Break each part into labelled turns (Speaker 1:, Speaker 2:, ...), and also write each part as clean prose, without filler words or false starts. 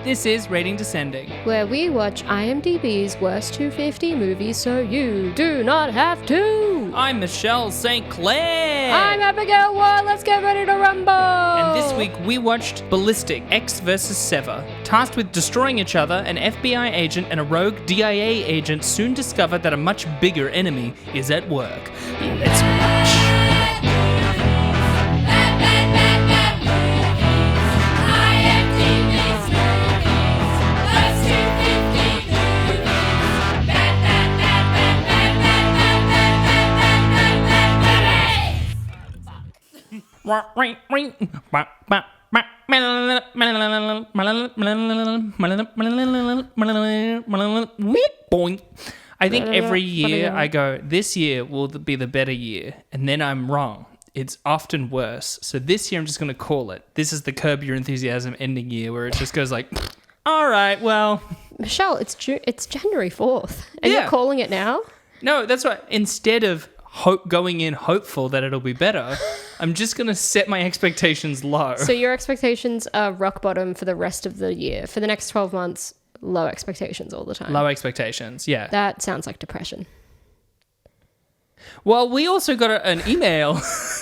Speaker 1: This is Rating Descending,
Speaker 2: where we watch IMDb's worst 250 movies so you do not have to.
Speaker 1: I'm Michelle St. Clair.
Speaker 2: I'm Abigail Ward. Let's get ready to rumble.
Speaker 1: And this week we watched Ballistic, Ecks vs. Sever. Tasked with destroying each other, an FBI agent and a rogue DIA agent soon discover that a much bigger enemy is at work. Let's watch. I think every year I go, this year will be the better year, and then I'm wrong. It's often worse. So this year I'm just going to call it. This is the Curb Your Enthusiasm ending year where it just goes like, all right, well.
Speaker 2: Michelle, it's January 4th, and you're calling it now?
Speaker 1: No, that's right. Instead of going in hopeful that it'll be better, I'm just going to set my expectations low.
Speaker 2: So your expectations are rock bottom for the rest of the year. For the next 12 months, low expectations all the time.
Speaker 1: Low expectations, yeah.
Speaker 2: That sounds like depression.
Speaker 1: Well, we also got an email.
Speaker 2: Is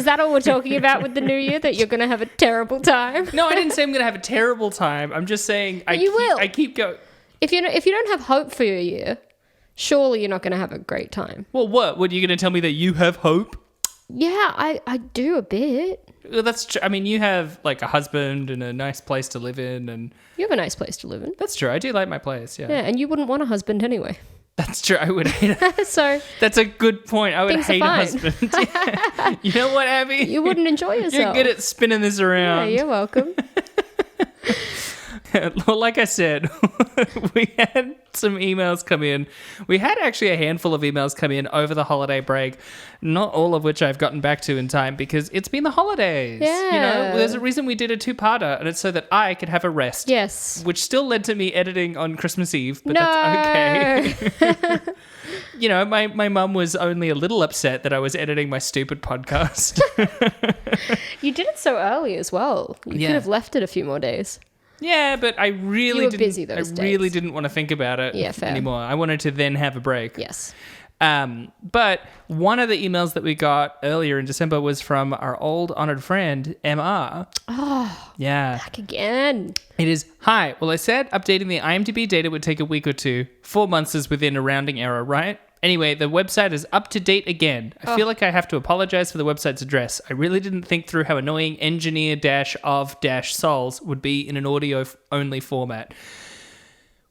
Speaker 2: that all we're talking about with the new year? That you're going to have a terrible time?
Speaker 1: No, I didn't say I'm going to have a terrible time. I'm just saying I keep going.
Speaker 2: If you don't have hope for your year, surely you're not going to have a great time.
Speaker 1: Well, what? What, are you going to tell me that you have hope?
Speaker 2: Yeah, I do a bit.
Speaker 1: Well, that's true. I mean, you have like a husband and a nice place to live in, and
Speaker 2: you have a nice place to live in.
Speaker 1: That's true. I do like my place. Yeah.
Speaker 2: Yeah, and you wouldn't want a husband anyway.
Speaker 1: That's true. I would hate it.
Speaker 2: So
Speaker 1: that's a good point. I would hate a husband. Yeah. You know what, Abby?
Speaker 2: You wouldn't enjoy yourself.
Speaker 1: You're good at spinning this around.
Speaker 2: Yeah, you're welcome.
Speaker 1: Well, like I said, we had some emails come in. We had actually a handful of emails come in over the holiday break, not all of which I've gotten back to in time because it's been the holidays.
Speaker 2: Yeah.
Speaker 1: You know, there's a reason we did a two-parter, and it's so that I could have a rest.
Speaker 2: Yes.
Speaker 1: Which still led to me editing on Christmas Eve, but
Speaker 2: no.
Speaker 1: that's okay. You know, my mum was only a little upset that I was editing my stupid podcast.
Speaker 2: You did it so early as well. You could have left it a few more days.
Speaker 1: Yeah, but I really
Speaker 2: busy
Speaker 1: didn't want to think about it
Speaker 2: fair.
Speaker 1: anymore. I wanted to then have a break.
Speaker 2: Yes.
Speaker 1: But one of the emails that we got earlier in December was from our old honored friend, MR.
Speaker 2: Oh,
Speaker 1: yeah.
Speaker 2: Back again.
Speaker 1: It is, hi, well, I said updating the IMDb data would take a week or two. 4 months is within a rounding error, right? Anyway, the website is up to date again. I feel like I have to apologize for the website's address. I really didn't think through how annoying engineer-of-souls would be in an audio-only format.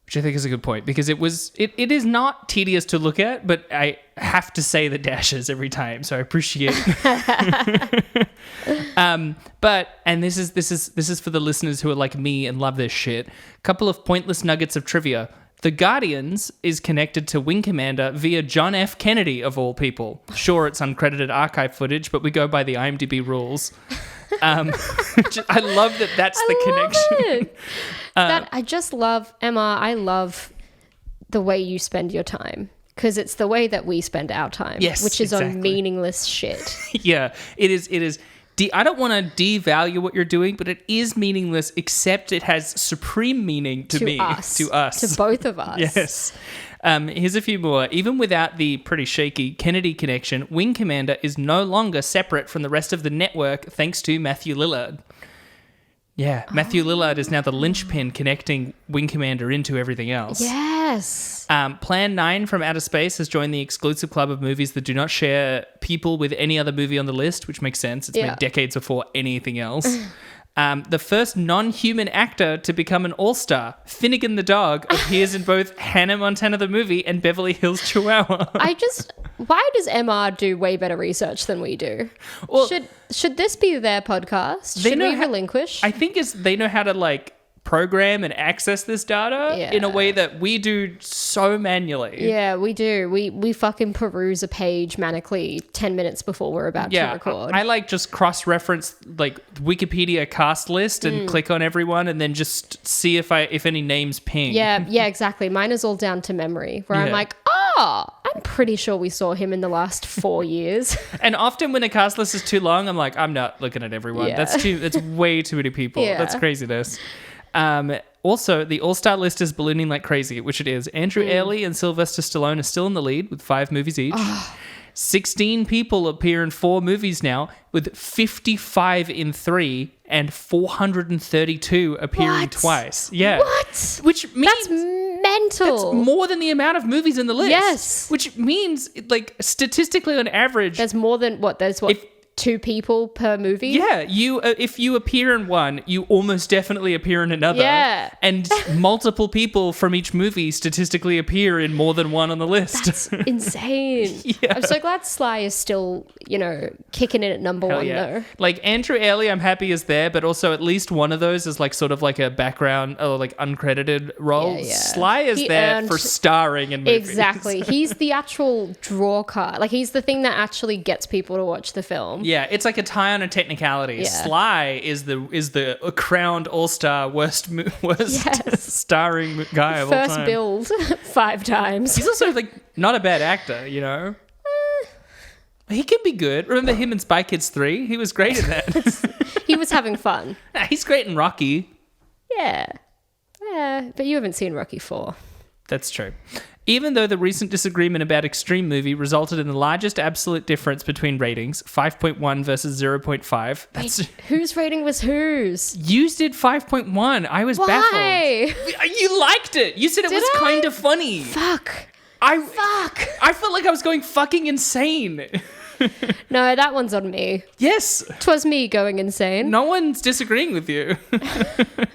Speaker 1: Which I think is a good point, because it is not tedious to look at, but I have to say the dashes every time, so I appreciate it. And this is for the listeners who are like me and love this shit. Couple of pointless nuggets of trivia. The Guardians is connected to Wing Commander via John F. Kennedy, of all people. Sure, it's uncredited archive footage, but we go by the IMDb rules. I love that that's the connection.
Speaker 2: I just love, Emma, I love the way you spend your time. Because it's the way that we spend our time.
Speaker 1: Yes,
Speaker 2: which is on meaningless shit.
Speaker 1: Yeah, it is. I don't want to devalue what you're doing, but it is meaningless, except it has supreme meaning to me. To us.
Speaker 2: To both of us.
Speaker 1: Yes. Here's a few more. Even without the pretty shaky Kennedy connection, Wing Commander is no longer separate from the rest of the network thanks to Matthew Lillard. Yeah, Matthew Lillard is now the linchpin connecting Wing Commander into everything else.
Speaker 2: Yes.
Speaker 1: Plan 9 from Outer Space has joined the exclusive club of movies that do not share people with any other movie on the list, which makes sense. It's made decades before anything else. The first non-human actor to become an all-star, Finnegan the dog, appears in both Hannah Montana the movie and Beverly Hills Chihuahua.
Speaker 2: Why does MR do way better research than we do? Well, should this be their podcast? Should we relinquish?
Speaker 1: I think they know how to program and access this data in a way that we do so manually.
Speaker 2: Yeah, we do. We fucking peruse a page manically 10 minutes before we're about to record.
Speaker 1: I just cross-reference Wikipedia cast list and click on everyone and then just see if any names ping.
Speaker 2: Yeah, exactly. Mine is all down to memory where I'm like, I I'm pretty sure we saw him in the last 4 years.
Speaker 1: And often when a cast list is too long, I'm like, I'm not looking at everyone.
Speaker 2: Yeah.
Speaker 1: That's way too many people.
Speaker 2: Yeah.
Speaker 1: That's craziness. Also, the all-star list is ballooning like crazy, which it is. Andrew Airley and Sylvester Stallone are still in the lead with 5 movies each. 16 people appear in 4 movies now, with 55 in 3 and 432 appearing twice. Yeah.
Speaker 2: What?
Speaker 1: Which means...
Speaker 2: That's mental.
Speaker 1: That's more than the amount of movies in the list.
Speaker 2: Yes.
Speaker 1: Which means, like, statistically on average...
Speaker 2: There's more than, what, 2 people per movie?
Speaker 1: Yeah, if you appear in one, you almost definitely appear in another.
Speaker 2: Yeah.
Speaker 1: And multiple people from each movie statistically appear in more than one on the list.
Speaker 2: That's insane.
Speaker 1: Yeah.
Speaker 2: I'm so glad Sly is still, kicking in at number
Speaker 1: Hell
Speaker 2: one,
Speaker 1: yeah.
Speaker 2: though.
Speaker 1: Like, Andrew Airley, I'm happy is there, but also at least one of those is, like, sort of like a background or, like, uncredited role.
Speaker 2: Yeah.
Speaker 1: Sly is there for starring in movies.
Speaker 2: Exactly. He's the actual draw card. Like, he's the thing that actually gets people to watch the film.
Speaker 1: Yeah, it's like a tie on a technicality.
Speaker 2: Yeah.
Speaker 1: Sly is the crowned all-star worst starring guy of all time.
Speaker 2: First billed 5 times.
Speaker 1: He's also like not a bad actor, you know. He can be good. Remember him in Spy Kids 3? He was great in that.
Speaker 2: He was having fun.
Speaker 1: He's great in Rocky.
Speaker 2: Yeah. Yeah, but you haven't seen Rocky 4.
Speaker 1: That's true. Even though the recent disagreement about Extreme movie resulted in the largest absolute difference between ratings, 5.1 versus 0.5. That's
Speaker 2: whose rating was whose?
Speaker 1: You did 5.1. I was baffled. You liked it. You said it was kind of funny.
Speaker 2: Fuck.
Speaker 1: I felt like I was going fucking insane.
Speaker 2: No, that one's on me.
Speaker 1: Yes.
Speaker 2: 'Twas me going insane.
Speaker 1: No one's disagreeing with you.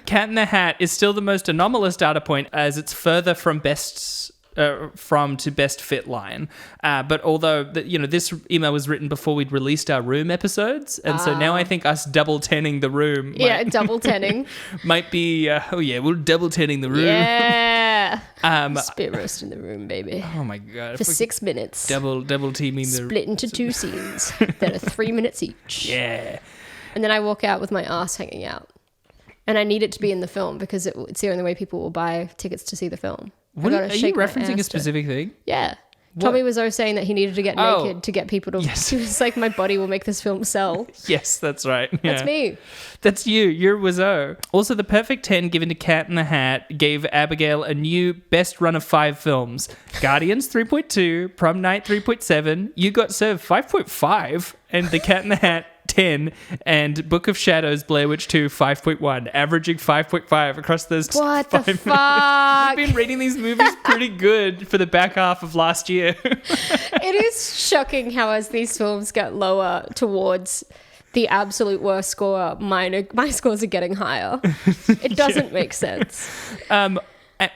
Speaker 1: Cat in the Hat is still the most anomalous data point as it's further from best to best fit line. But although this email was written before we'd released our Room episodes, and so now I think us double tenning the Room.
Speaker 2: Double tenning
Speaker 1: might be. We're double tenning the Room.
Speaker 2: Yeah. Spit roast in the Room, baby.
Speaker 1: Oh my god!
Speaker 2: For 6 minutes.
Speaker 1: Double teaming the
Speaker 2: split into 2 scenes that are 3 minutes each.
Speaker 1: Yeah.
Speaker 2: And then I walk out with my ass hanging out, and I need it to be in the film because it's the only way people will buy tickets to see the film.
Speaker 1: What are you referencing a specific thing?
Speaker 2: Yeah. Tommy Wiseau saying that he needed to get naked to get people to...
Speaker 1: Yes.
Speaker 2: He was like, my body will make this film sell.
Speaker 1: Yes, that's right. Yeah.
Speaker 2: That's me.
Speaker 1: That's you. You're Wiseau. Also, the perfect 10 given to Cat in the Hat gave Abigail a new best run of 5 films. Guardians 3.2, Prom Night 3.7, You Got Served 5.5, and The Cat in the Hat 10, and Book of Shadows Blair Witch 2 5.1, averaging 5.5 across those.
Speaker 2: What the fuck?
Speaker 1: I've been rating these movies pretty good for the back half of last year.
Speaker 2: It is shocking how as these films get lower towards the absolute worst score, my scores are getting higher. It doesn't make sense.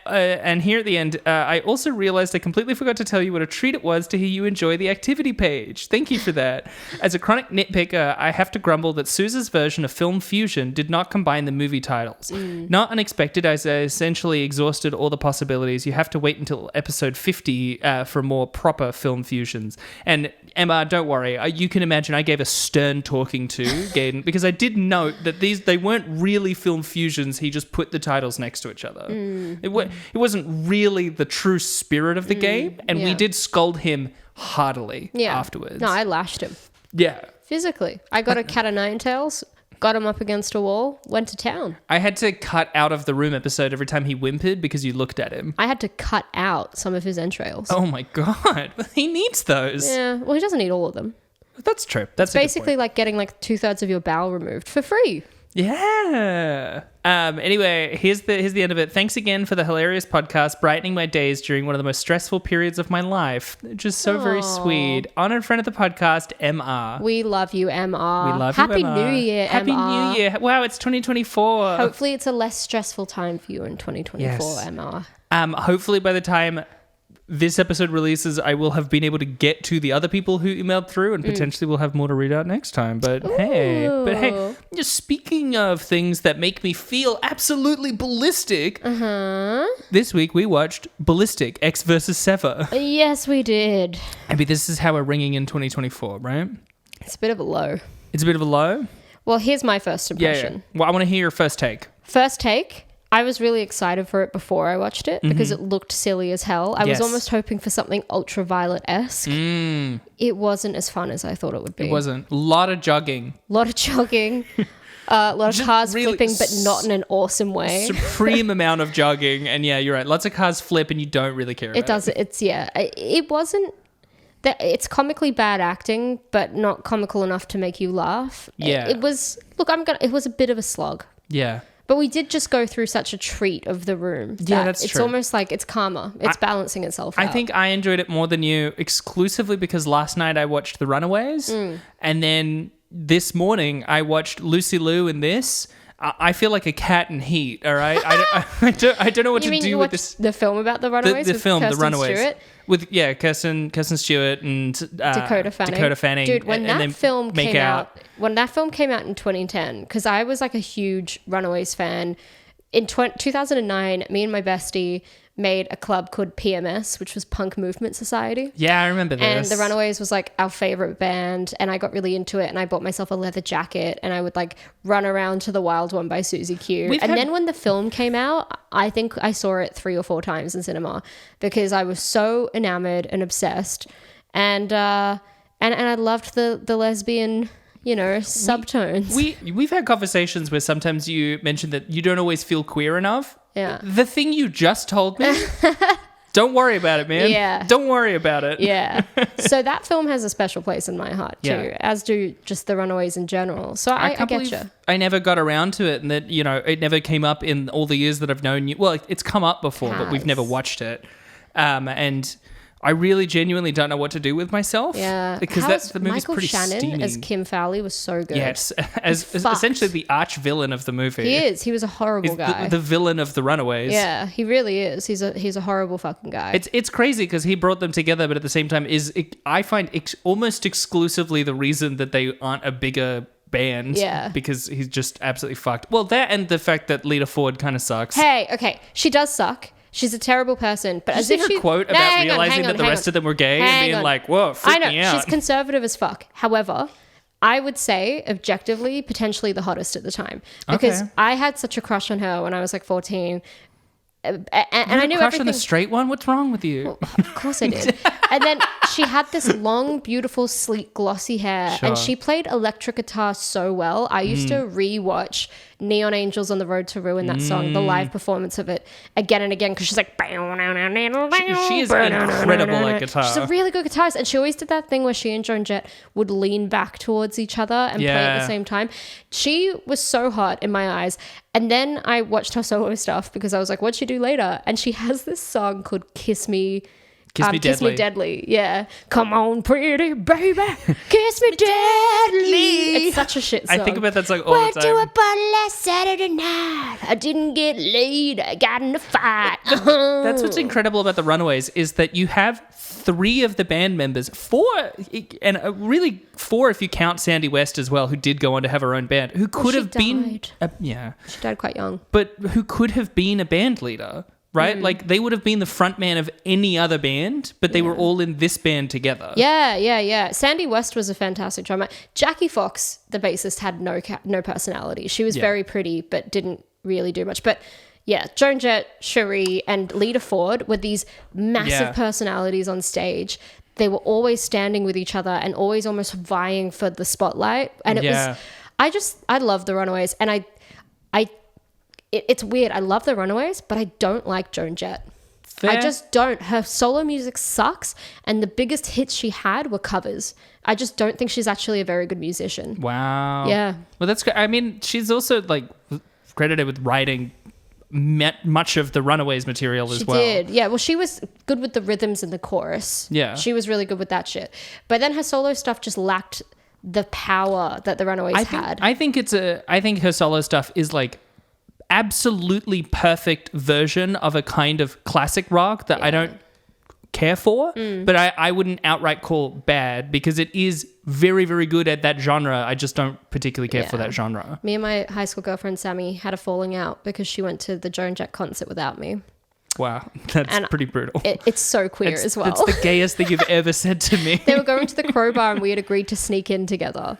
Speaker 1: And here at the end, I also realized I completely forgot to tell you what a treat it was to hear you enjoy the activity page. Thank you for that. As a chronic nitpicker, I have to grumble that Sousa's version of Film Fusion did not combine the movie titles. Not unexpected, as I essentially exhausted all the possibilities. You have to wait until episode 50 for more proper film fusions. And Emma, don't worry. You can imagine I gave a stern talking to Gaiden because I did note that they weren't really film fusions. He just put the titles next to each other. It wasn't really the true spirit of the game, and we did scold him heartily afterwards.
Speaker 2: No, I lashed him.
Speaker 1: Yeah.
Speaker 2: Physically. I got a cat of nine tails, got him up against a wall, went to town.
Speaker 1: I had to cut out of the Room episode every time he whimpered because you looked at him.
Speaker 2: I had to cut out some of his entrails.
Speaker 1: Oh my God. He needs those.
Speaker 2: Yeah, well, he doesn't need all of them.
Speaker 1: That's true. That's
Speaker 2: basically like getting like 2/3 of your bowel removed for free.
Speaker 1: Yeah. Anyway, here's the end of it. Thanks again for the hilarious podcast, brightening my days during one of the most stressful periods of my life. Just so very sweet. Honored friend of the podcast, MR.
Speaker 2: We love you, MR.
Speaker 1: We love
Speaker 2: Happy
Speaker 1: you, MR.
Speaker 2: New Year,
Speaker 1: Happy
Speaker 2: MR.
Speaker 1: New Year. Wow, it's 2024.
Speaker 2: Hopefully it's a less stressful time for you in 2024,
Speaker 1: Yes.
Speaker 2: MR.
Speaker 1: Hopefully by the time this episode releases, I will have been able to get to the other people who emailed through and potentially we'll have more to read out next time. But hey, just speaking of things that make me feel absolutely ballistic, this week we watched Ballistic, Ecks versus Sever.
Speaker 2: Yes, we did.
Speaker 1: I mean, this is how we're ringing in 2024, right?
Speaker 2: It's a bit of a low.
Speaker 1: It's a bit of a low?
Speaker 2: Well, here's my first impression.
Speaker 1: Yeah. Well, I want to hear your first take.
Speaker 2: First take, I was really excited for it before I watched it because it looked silly as hell. I was almost hoping for something Ultraviolet-esque. It wasn't as fun as I thought it would be.
Speaker 1: It wasn't. A lot of jogging.
Speaker 2: A lot of jogging. A lot of cars really flipping, but not in an awesome way.
Speaker 1: Supreme amount of jogging. And yeah, you're right. Lots of cars flip and you don't really care about it.
Speaker 2: It does. It wasn't... It's comically bad acting, but not comical enough to make you laugh.
Speaker 1: Yeah.
Speaker 2: It was... Look, it was a bit of a slog.
Speaker 1: Yeah.
Speaker 2: But we did just go through such a treat of The Room.
Speaker 1: Yeah, that's
Speaker 2: it's
Speaker 1: true.
Speaker 2: It's almost like it's karma. It's balancing itself out.
Speaker 1: I think I enjoyed it more than you exclusively because last night I watched The Runaways and then this morning I watched Lucy Liu in this. I feel like a cat in heat, all right? I don't know what to do with this.
Speaker 2: The film about The Runaways?
Speaker 1: The film,
Speaker 2: Kirsten
Speaker 1: The Runaways.
Speaker 2: Stewart?
Speaker 1: With, Kirsten Stewart and
Speaker 2: Dakota Fanning. Dude, when that film came out in 2010, because I was like a huge Runaways fan, in 2009, me and my bestie made a club called PMS, which was Punk Movement Society.
Speaker 1: Yeah, I remember this.
Speaker 2: And the Runaways was like our favorite band, and I got really into it, and I bought myself a leather jacket, and I would like run around to The Wild One by Susie Q. Then when the film came out, I think I saw it 3 or 4 times in cinema because I was so enamored and obsessed, and I loved the lesbian, subtones.
Speaker 1: We've had conversations where sometimes you mention that you don't always feel queer enough.
Speaker 2: Yeah.
Speaker 1: The thing you just told me, don't worry about it, man.
Speaker 2: Yeah.
Speaker 1: Don't worry about it.
Speaker 2: Yeah. So that film has a special place in my heart too, as do just the Runaways in general. So I get you.
Speaker 1: I never got around to it and that, it never came up in all the years that I've known you. Well, it's come up before, but we've never watched it. And I really genuinely don't know what to do with myself.
Speaker 2: Yeah.
Speaker 1: Because the movie's
Speaker 2: Michael
Speaker 1: pretty
Speaker 2: Shannon
Speaker 1: steamy.
Speaker 2: as Kim Fowley was so good.
Speaker 1: Yes. As essentially the arch villain of the movie.
Speaker 2: He is. He was a horrible guy.
Speaker 1: The villain of the Runaways.
Speaker 2: Yeah, he really is. He's a horrible fucking guy.
Speaker 1: It's crazy because he brought them together, but at the same time I find almost exclusively the reason that they aren't a bigger band.
Speaker 2: Yeah.
Speaker 1: Because he's just absolutely fucked. Well, that and the fact that Lita Ford kind of sucks.
Speaker 2: Hey, okay. She does suck. She's a terrible person, but
Speaker 1: as if her quote about realizing that the rest of them were gay and being like, "Whoa, freak me out."
Speaker 2: She's conservative as fuck. However, I would say objectively, potentially the hottest at the time because I had such a crush on her when I was like 14. And I knew
Speaker 1: crush on the straight one? What's wrong with you?
Speaker 2: Well, of course I did. And then she had this long, beautiful, sleek, glossy hair, and she played electric guitar so well. I used to rewatch Neon Angels on the Road to Ruin, that song, the live performance of it, again and again, because she's like...
Speaker 1: She is incredible at guitar.
Speaker 2: She's a really good guitarist, and she always did that thing where she and Joan Jett would lean back towards each other and play at the same time. She was so hot in my eyes. And then I watched her solo stuff because I was like, what'd she do later? And she has this song called Kiss Me Deadly. Yeah. Come on, pretty baby. Kiss me deadly. It's such a shit song.
Speaker 1: I think about that song all the time.
Speaker 2: Went to a party last Saturday night. I didn't get laid. I got in a fight.
Speaker 1: That's what's incredible about the Runaways is that you have 3 of the band members, 4 if you count Sandy West as well, who did go on to have her own band, who could have been...
Speaker 2: She died quite young.
Speaker 1: But who could have been a band leader, right? Like they would have been the front man of any other band, but they were all in this band together.
Speaker 2: Yeah. Sandy West was a fantastic drummer. Jackie Fox, the bassist, had no personality. She was very pretty, but didn't really do much. But yeah, Joan Jett, Cherie, and Lita Ford were these massive personalities on stage. They were always standing with each other and always almost vying for the spotlight. And it was, I love the Runaways, and it's weird. I love the Runaways, but I don't like Joan Jett. Fair. I just don't. Her solo music sucks, and the biggest hits she had were covers. I just don't think she's actually a very good musician.
Speaker 1: Wow.
Speaker 2: Yeah.
Speaker 1: Well, that's great. I mean, she's also like credited with writing much of the Runaways material as well. She did.
Speaker 2: Yeah. Well, she was good with the rhythms in the chorus.
Speaker 1: Yeah.
Speaker 2: She was really good with that shit. But then her solo stuff just lacked the power that the Runaways had.
Speaker 1: I think her solo stuff is like absolutely perfect version of a kind of classic rock that I don't care for, but I wouldn't outright call bad because it is very, very good at that genre. I just don't particularly care for that genre.
Speaker 2: Me and my high school girlfriend Sammy had a falling out because she went to the Joan Jett concert without me.
Speaker 1: Wow, that's pretty brutal.
Speaker 2: It's so queer as well.
Speaker 1: It's the gayest thing you've ever said to me.
Speaker 2: They were going to the Crowbar and we had agreed to sneak in together.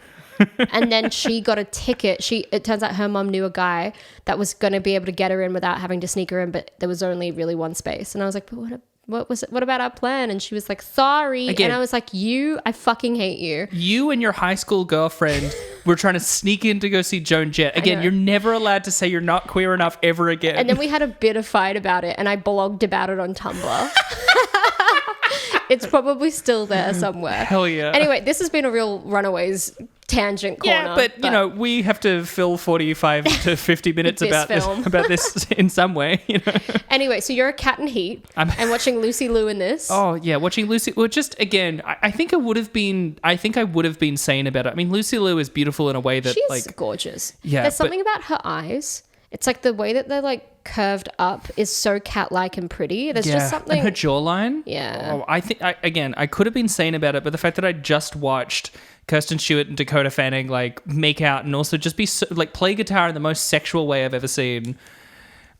Speaker 2: And then she got a ticket. It turns out her mum knew a guy that was going to be able to get her in without having to sneak her in, but there was only really one space. And I was like, but what was it? What about our plan? And she was like, sorry.
Speaker 1: Again,
Speaker 2: and I was like, I fucking hate you.
Speaker 1: You and your high school girlfriend were trying to sneak in to go see Joan Jett. Again, you're never allowed to say you're not queer enough ever again.
Speaker 2: And then we had a bit of fight about it, and I blogged about it on Tumblr. It's probably still there somewhere.
Speaker 1: Hell yeah.
Speaker 2: Anyway, this has been a real Runaways tangent corner.
Speaker 1: Yeah, but you know, we have to fill 45 to 50 minutes about this in some way, you know.
Speaker 2: Anyway, so you're a cat in heat and watching Lucy Liu in this.
Speaker 1: Oh yeah, watching Lucy. Well, just again, I think I would have been sane about it. I mean, Lucy Liu is beautiful in a way that
Speaker 2: she's gorgeous.
Speaker 1: Yeah,
Speaker 2: there's something about her eyes. It's like the way that they're like curved up is so cat-like and pretty. There's just something.
Speaker 1: And her jawline.
Speaker 2: Yeah.
Speaker 1: Oh, I think I could have been sane about it, but the fact that I just watched Kirsten Stewart and Dakota Fanning like make out and also just be so, like play guitar in the most sexual way I've ever seen.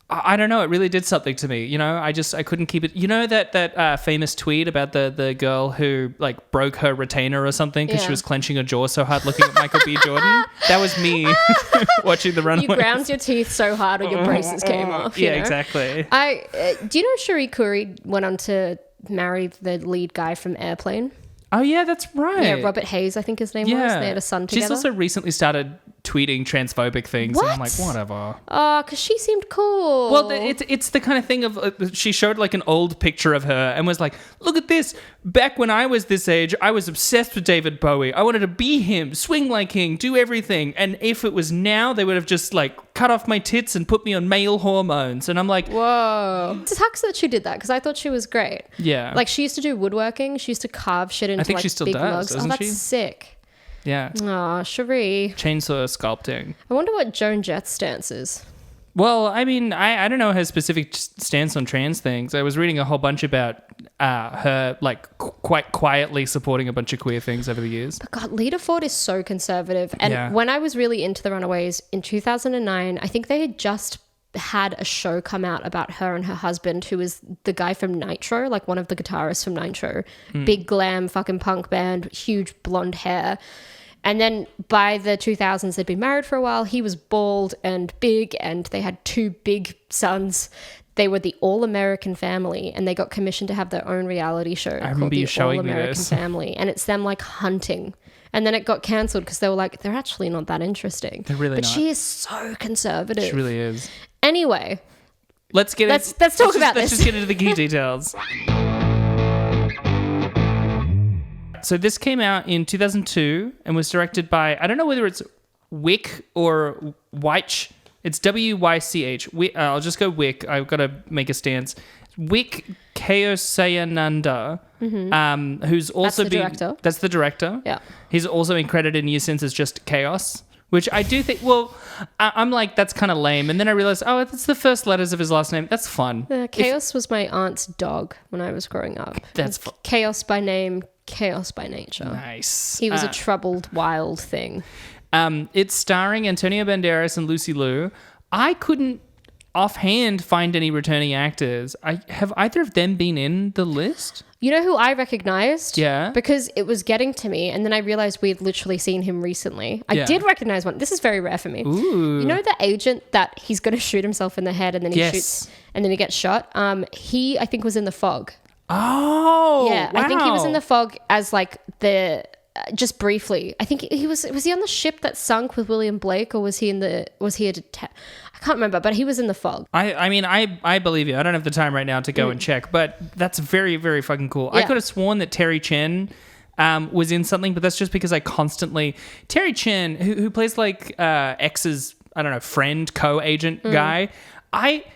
Speaker 1: I don't know. It really did something to me. You know, I couldn't keep it. You know that famous tweet about the girl who like broke her retainer or something because she was clenching her jaw so hard looking at Michael B. Jordan? That was me watching the Runaways.
Speaker 2: You ground your teeth so hard when your braces came off.
Speaker 1: Yeah,
Speaker 2: you know?
Speaker 1: exactly.
Speaker 2: Do you know Cherie Curry went on to marry the lead guy from Airplane?
Speaker 1: Oh, yeah, that's right.
Speaker 2: Yeah, Robert Hayes, I think his name was. They had a son together.
Speaker 1: She's also recently started tweeting transphobic things.
Speaker 2: What?
Speaker 1: And I'm like, whatever.
Speaker 2: Oh, because she seemed cool.
Speaker 1: Well, it's the kind of thing of she showed like an old picture of her and was like, look at this. Back when I was this age, I was obsessed with David Bowie. I wanted to be him, swing like him, do everything. And if it was now, they would have just like cut off my tits and put me on male hormones. And I'm like,
Speaker 2: whoa. It sucks that she did that because I thought she was great.
Speaker 1: Yeah.
Speaker 2: Like she used to do woodworking. She used to carve shit into
Speaker 1: she still
Speaker 2: big
Speaker 1: does,
Speaker 2: mugs.
Speaker 1: doesn't
Speaker 2: that's
Speaker 1: she?
Speaker 2: sick.
Speaker 1: Yeah.
Speaker 2: Aw, Cherie.
Speaker 1: Chainsaw sculpting.
Speaker 2: I wonder what Joan Jett's stance is.
Speaker 1: Well, I mean, I don't know her specific stance on trans things. I was reading a whole bunch about her, like, quite quietly supporting a bunch of queer things over the years.
Speaker 2: But God, Lita Ford is so conservative. And when I was really into the Runaways in 2009, I think they had just had a show come out about her and her husband, who is the guy from Nitro, like one of the guitarists from Nitro. Big glam fucking punk band, huge blonde hair. And then by the 2000s, they'd been married for a while. He was bald and big, and they had two big sons. They were the All-American Family, and they got commissioned to have their own reality show called the All-American Family. And it's them like hunting. And then it got cancelled because they were like, they're actually not that interesting.
Speaker 1: They're really not.
Speaker 2: But she is so conservative.
Speaker 1: She really is.
Speaker 2: Anyway,
Speaker 1: let's talk about this. Let's just get into the key details. So this came out in 2002 and was directed by, I don't know whether it's Wick or Wyche. It's W-Y-C-H. I'll just go Wick. I've got to make a stance. Wick Keosayananda, who's also
Speaker 2: director.
Speaker 1: That's the director.
Speaker 2: Yeah. He's
Speaker 1: also been credited in years since as just Chaos, which I do think, I'm like, that's kind of lame. And then I realized, that's the first letters of his last name. That's fun.
Speaker 2: Chaos was my aunt's dog when I was growing up.
Speaker 1: That's fun.
Speaker 2: Chaos by name, chaos by nature.
Speaker 1: Nice.
Speaker 2: He was a troubled, wild thing.
Speaker 1: It's starring Antonio Banderas and Lucy Liu. I couldn't offhand find any returning actors. Have either of them been in the list?
Speaker 2: You know who I recognized?
Speaker 1: Yeah.
Speaker 2: Because it was getting to me, and then I realized we'd literally seen him recently. I did recognize one. This is very rare for me.
Speaker 1: Ooh.
Speaker 2: You know the agent that he's going to shoot himself in the head, and then he shoots, and then he gets shot? He, I think, was in The Fog.
Speaker 1: Oh,
Speaker 2: yeah.
Speaker 1: Wow.
Speaker 2: I think he was in The Fog as like just briefly. I think was he on the ship that sunk with William Blake, or was he a detective? I can't remember, but he was in The Fog.
Speaker 1: I mean, I believe you. I don't have the time right now to go and check, but that's very, very fucking cool. Yeah. I could have sworn that Terry Chen was in something, but that's just because Terry Chen, who plays like X's, I don't know, friend, co-agent guy,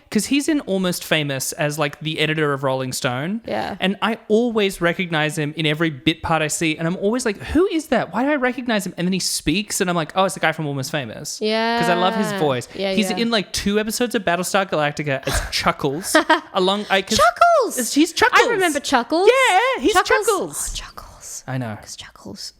Speaker 1: because he's in Almost Famous as like the editor of Rolling Stone.
Speaker 2: Yeah.
Speaker 1: And I always recognize him in every bit part I see. And I'm always like, who is that? Why do I recognize him? And then he speaks and I'm like, oh, it's the guy from Almost Famous.
Speaker 2: Yeah.
Speaker 1: Because I love his voice.
Speaker 2: Yeah,
Speaker 1: he's in like 2 episodes of Battlestar Galactica as Chuckles.
Speaker 2: Chuckles!
Speaker 1: He's Chuckles.
Speaker 2: I remember Chuckles.
Speaker 1: Yeah, he's Chuckles.
Speaker 2: Oh, Chuckles.
Speaker 1: I know.
Speaker 2: Because Chuckles